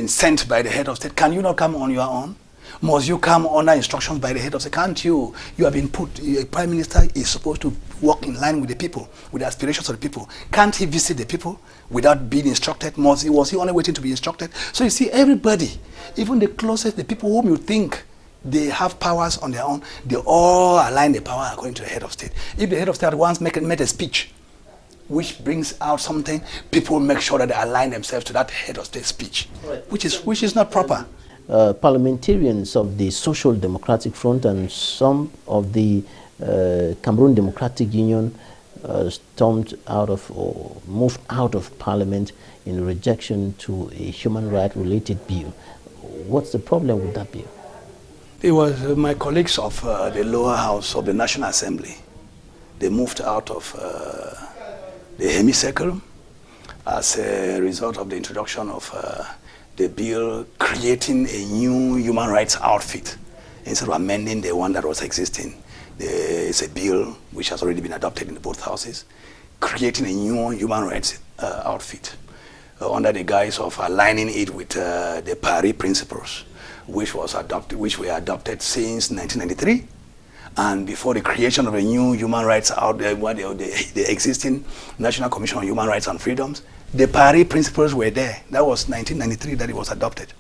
sent by the head of state. Can you not come on your own? Must you come under instructions by the head of state? Can't you? You have been put, a Prime Minister is supposed to work in line with the people, with the aspirations of the people. Can't he visit the people without being instructed? Was he only waiting to be instructed? So you see, everybody, even the closest, the people whom you think they have powers on their own, they all align the power according to the head of state. If the head of state once made a speech which brings out something, people make sure that they align themselves to that head of state speech, right, which is not proper. Parliamentarians of the Social Democratic Front and some of the Cameroon Democratic Union stormed out of or moved out of Parliament in rejection to a human rights related bill. What's the problem with that bill? It was my colleagues of the lower house of the National Assembly. They moved out of the hemicycle as a result of the introduction of the bill creating a new human rights outfit instead of amending the one that was existing. There is a bill which has already been adopted in both houses, creating a new human rights outfit under the guise of aligning it with the Paris principles, which were adopted since 1993, and before the creation of a new human rights the existing National Commission on Human Rights and Freedoms, the Paris principles were there. That was 1993 that it was adopted.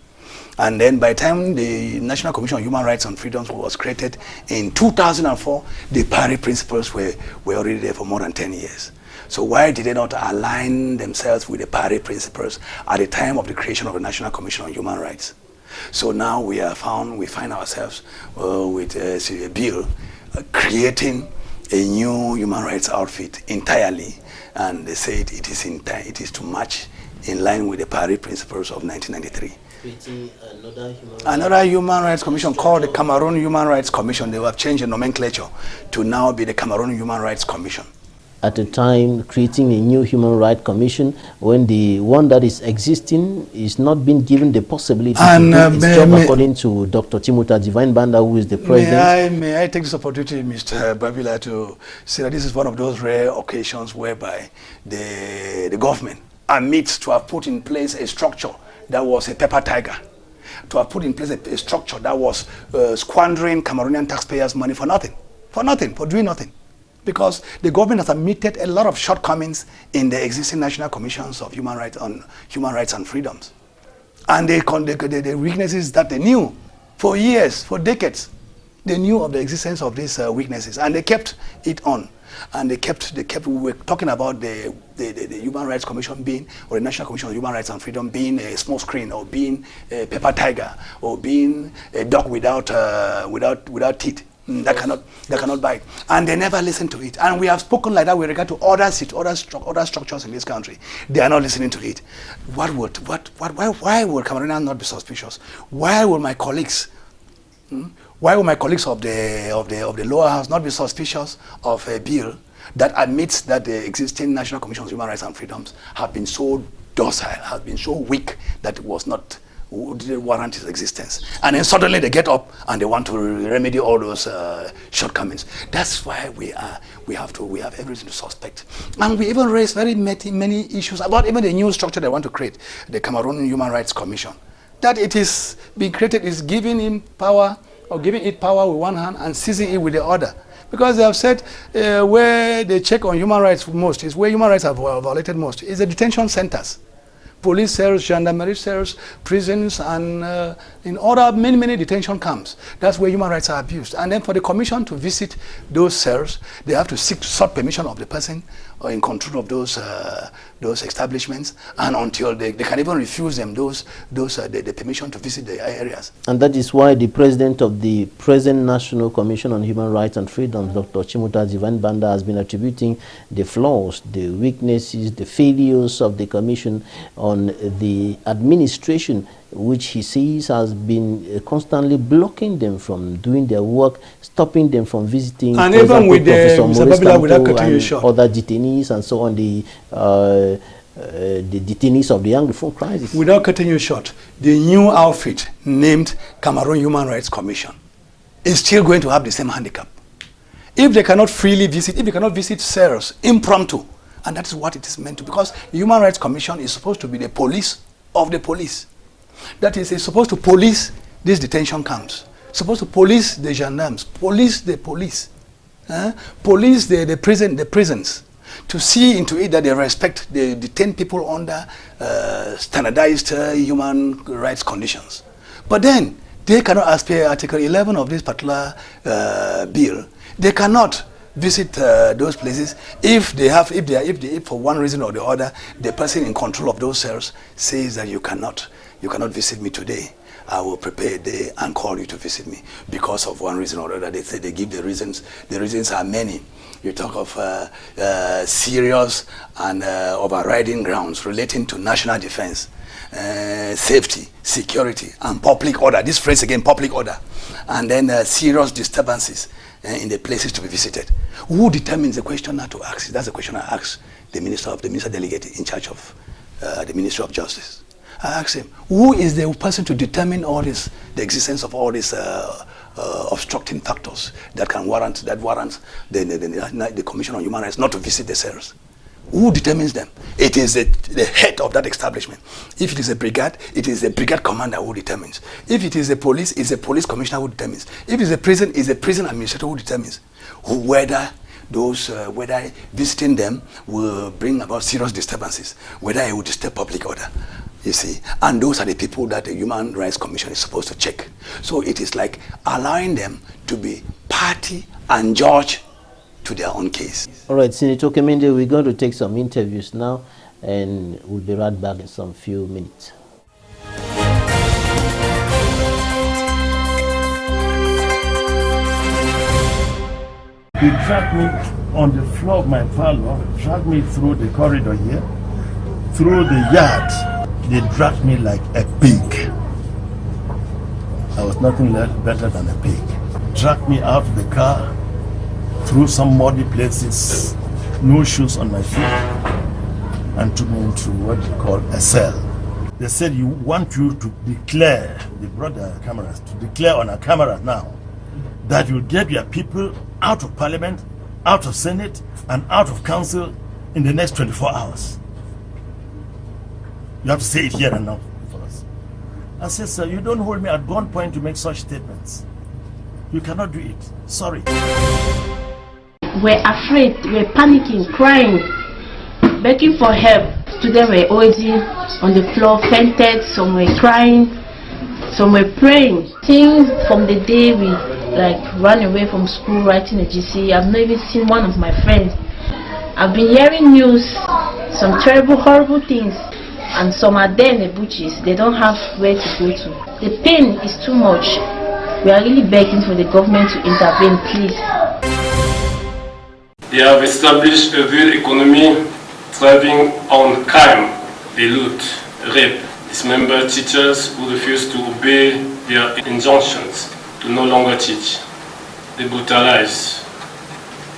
And then by the time the National Commission on Human Rights and Freedoms was created in 2004, the Paris principles were already there for more than 10 years. So why did they not align themselves with the Paris principles at the time of the creation of the National Commission on Human Rights? So now we find ourselves with a bill creating a new human rights outfit entirely, and they said it is to match in line with the Paris principles of 1993. Another human rights commission called the Cameroon Human Rights Commission. They have changed the nomenclature to now be the Cameroon Human Rights Commission. At a time creating a new human rights commission when the one that is existing is not being given the possibility to do its job, according to Dr. Timothy Divine Banda, who is the president. May I take this opportunity, Mr. Babila, to say that this is one of those rare occasions whereby the government admits to have put in place a structure that was a paper tiger, to have put in place a structure that was squandering Cameroonian taxpayers' money for doing nothing. Because the government has admitted a lot of shortcomings in the existing national commissions of human rights and freedoms. And the weaknesses that they knew for years, for decades, they knew of the existence of these weaknesses, and they kept it on. And we were talking about the Human Rights Commission being, or the National Commission on Human Rights and Freedom being a small screen, or being a paper tiger, or being a dog without teeth. That cannot bite, and they never listen to it. And we have spoken like that with regard to other structures in this country. They are not listening to it. Why would Cameroonians not be suspicious? Why will my colleagues of the lower house not be suspicious of a bill that admits that the existing National Commission on Human Rights and Freedoms have been so docile, have been so weak that it was not didn't warrant his existence, and then suddenly they get up and they want to remedy all those shortcomings. That's why we have everything to suspect, and we even raise very many issues about even the new structure they want to create, the Cameroon Human Rights Commission. That it is being created is giving him power, or giving it power with one hand and seizing it with the other. Because they have said where they check on human rights most is where human rights are violated most is the detention centers. Police cells, gendarmerie cells, prisons, and in other many detention camps. That's where human rights are abused. And then for the commission to visit those cells, they have to sought permission of the person in control of those establishments, and until they can even refuse them the permission to visit the areas. And that is why the president of the present National Commission on Human Rights and Freedoms, Dr. Timothy Divine Banda, has been attributing the flaws, the weaknesses, the failures of the commission on the administration, which he sees has been constantly blocking them from doing their work, stopping them from visiting, and even with without cutting you short, other detainees and so on, the detainees of the Anglophone crisis. Without cutting you short, the new outfit named Cameroon Human Rights Commission is still going to have the same handicap. if they cannot freely visit, if they cannot visit cells impromptu, and that is what it is meant to, because the Human Rights Commission is supposed to be the police of the police. That is, it's supposed to police these detention camps, supposed to police the gendarmes, police the police, police the prisons, to see into it that they respect the detained people under standardized human rights conditions. But then they cannot, as per Article 11 of this particular bill, they cannot visit those places if for one reason or the other, the person in control of those cells says that you cannot visit me today. I will prepare a day and call you to visit me because of one reason or other. They say they give the reasons. The reasons are many. You talk of serious and overriding grounds relating to national defense, safety, security, and public order. This phrase again, public order. And then serious disturbances in the places to be visited. Who determines the question now to ask? That's the question I asked the minister delegate in charge of the Ministry of Justice. I asked him, who is the person to determine all this, the existence of all these obstructing factors that warrant the Commission on Human Rights not to visit the cells? Who determines them? It is the head of that establishment. If it is a brigade, it is the brigade commander who determines. If it is the police, it's the police commissioner who determines. If it's a prison, it's the prison administrator who determines whether visiting them will bring about serious disturbances, whether it will disturb public order. You see, and those are the people that the Human Rights Commission is supposed to check. So it is like allowing them to be party and judge to their own case. All right, Senator Kemende, we're going to take some interviews now, and we'll be right back in some few minutes. He dragged me on the floor of my parlor, dragged me through the corridor here, through the yard. They dragged me like a pig. I was nothing better than a pig. Dragged me out of the car, through some muddy places, no shoes on my feet, and took me into what they call a cell. They said, you want you to declare, they brought the cameras, to declare on a camera now that you get your people out of Parliament, out of Senate, and out of Council in the next 24 hours. You have to say it here and now for us. I said, sir, you don't hold me at gunpoint to make such statements. You cannot do it. Sorry. We're afraid, we're panicking, crying, begging for help. Students were already on the floor, fainted, some were crying, some were praying. Since from the day we ran away from school writing a GC, I've never seen one of my friends. I've been hearing news, some terrible, horrible things. And some are there in the bushes, they don't have where to go to. The pain is too much. We are really begging for the government to intervene, please. They have established a real economy thriving on crime. They loot, rape, dismember teachers who refuse to obey their injunctions to no longer teach. They brutalize,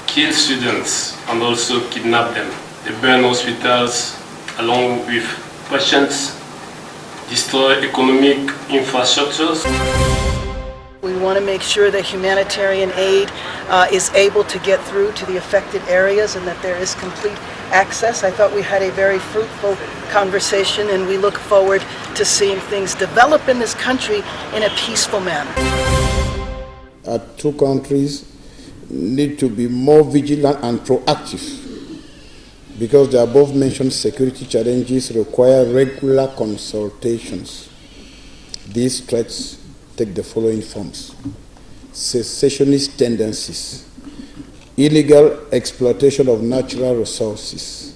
kill students, and also kidnap them. They burn hospitals along with patients, destroy economic infrastructures. We want to make sure that humanitarian aid is able to get through to the affected areas and that there is complete access. I thought we had a very fruitful conversation, and we look forward to seeing things develop in this country in a peaceful manner. Our two countries need to be more vigilant and proactive, because the above-mentioned security challenges require regular consultations. These threats take the following forms: secessionist tendencies, illegal exploitation of natural resources,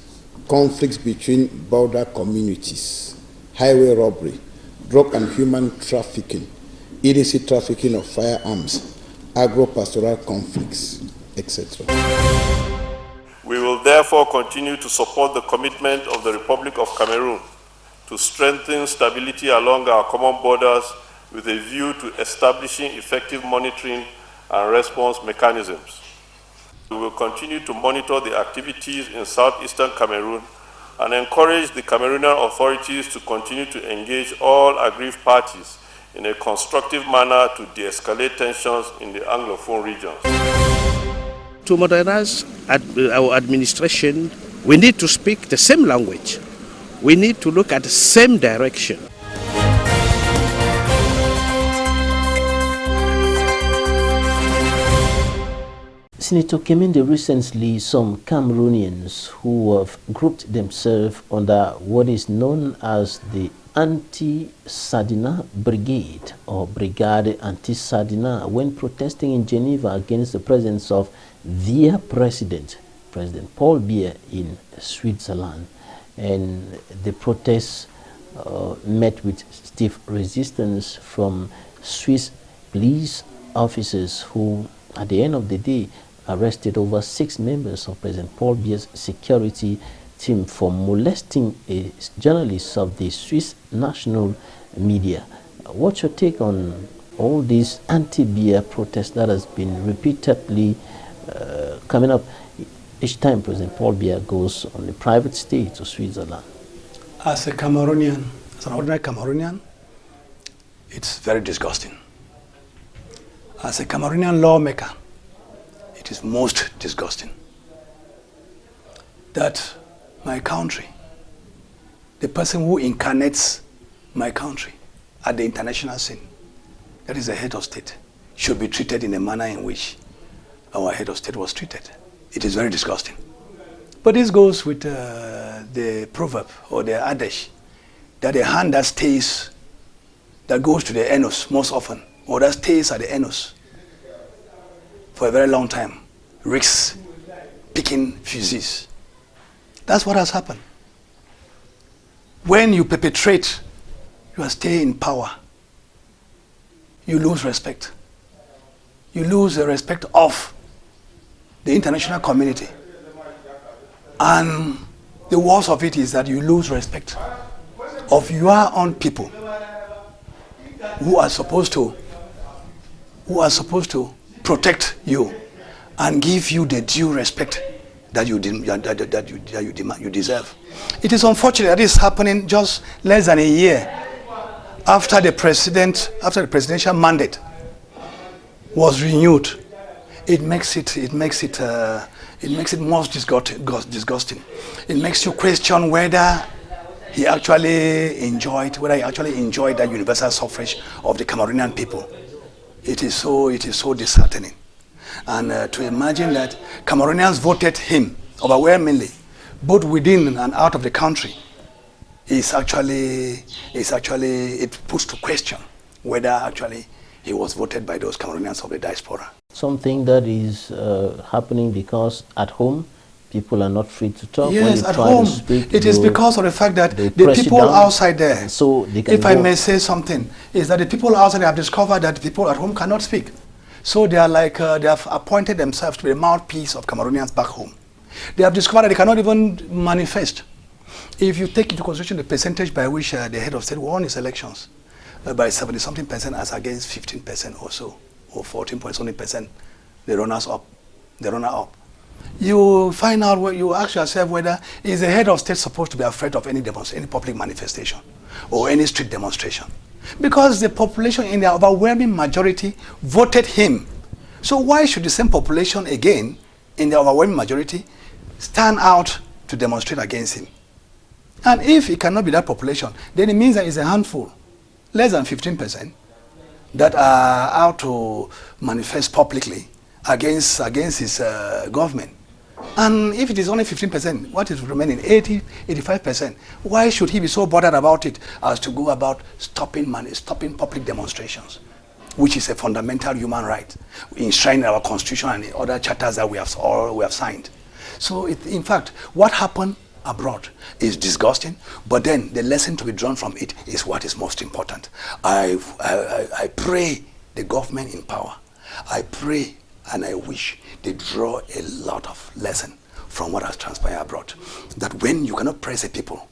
conflicts between border communities, highway robbery, drug and human trafficking, illicit trafficking of firearms, agro-pastoral conflicts, etc. We will therefore continue to support the commitment of the Republic of Cameroon to strengthen stability along our common borders with a view to establishing effective monitoring and response mechanisms. We will continue to monitor the activities in southeastern Cameroon and encourage the Cameroonian authorities to continue to engage all aggrieved parties in a constructive manner to de-escalate tensions in the Anglophone regions. to modernize our administration, we need to speak the same language. We need to look at the same direction. Senator Kemende, recently some Cameroonians who have grouped themselves under what is known as the Anti-Sardina Brigade or Brigade Anti-Sardina, when protesting in Geneva against the presence of their president, President Paul Biya, in Switzerland. And the protests met with stiff resistance from Swiss police officers who, at the end of the day, arrested over 6 members of President Paul Biya's security team for molesting a journalist of the Swiss national media. What's your take on all these anti-Biya protests that has been repeatedly coming up each time President Paul Biya goes on a private stay to Switzerland? As a Cameroonian, as an ordinary Cameroonian, it's very disgusting. As a Cameroonian lawmaker, it is most disgusting that my country, the person who incarnates my country at the international scene, that is the head of state, should be treated in a manner in which our head of state was treated. It is very disgusting. But this goes with the proverb or the adage that the hand that stays, that goes to the anus most often, or that stays at the anus for a very long time, risks picking fusees. That's what has happened. When you perpetrate your stay in power, you lose respect. You lose the respect of the international community. And the worst of it is that you lose respect of your own people who are supposed to protect you and give you the due respect that you deserve. It is unfortunate that this is happening just less than a year after the presidential mandate was renewed. It makes it most disgusting. It makes you question whether he actually enjoyed that universal suffrage of the Cameroonian people. It is so disheartening. And to imagine that Cameroonians voted him overwhelmingly, both within and out of the country, it puts to question whether actually he was voted by those Cameroonians of the diaspora. Something that is happening because at home people are not free to talk. Yes, at home. It is because of the fact that the people outside there, so they can if I may say something, is that the people outside have discovered that the people at home cannot speak. So they are like, they have appointed themselves to be the mouthpiece of Cameroonians back home. They have discovered that they cannot even manifest. If you take into consideration the percentage by which the head of state won his elections, by 70-something% as against 15% or so, or 14-point-something%, the runner-up, you find out where you ask yourself whether is the head of state supposed to be afraid of any public manifestation or any street demonstration, because the population in the overwhelming majority voted him. So why should the same population again in the overwhelming majority stand out to demonstrate against him? And if it cannot be that population, then it means that it's a handful, less than 15%, that are out to manifest publicly against his government. And if it is only 15%, what is remaining? 85%. Why should he be so bothered about it as to go about stopping public demonstrations, which is a fundamental human right enshrined in our constitution and the other charters that we have signed? So, in fact, what happened abroad is disgusting, but then the lesson to be drawn from it is what is most important. I pray the government in power, I pray and I wish they draw a lot of lesson from what has transpired abroad. That when you cannot press a people,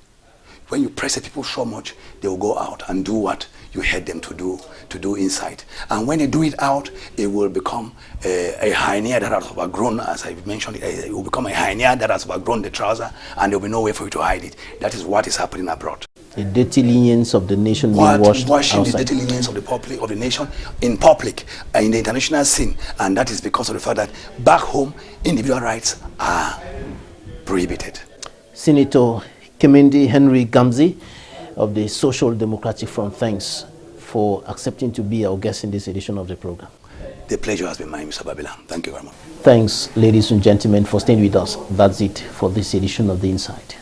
when you press a people so much, they will go out and do what you had them to do inside. And when they do it out, it will become a hyena that has overgrown, as I mentioned, it will become a hyena that has overgrown the trouser, and there will be no way for you to hide it. That is what is happening abroad. The dirty lenience of the nation being washed washing outside. the dirty lenience of the public, of the nation, in public, in the international scene, and that is because of the fact that back home, individual rights are prohibited. Senator Kemende Henry Gamzi of the Social Democratic Front, thanks for accepting to be our guest in this edition of the program. The pleasure has been mine, Mr. Babila. Thank you very much. Thanks, ladies and gentlemen, for staying with us. That's it for this edition of The Inside.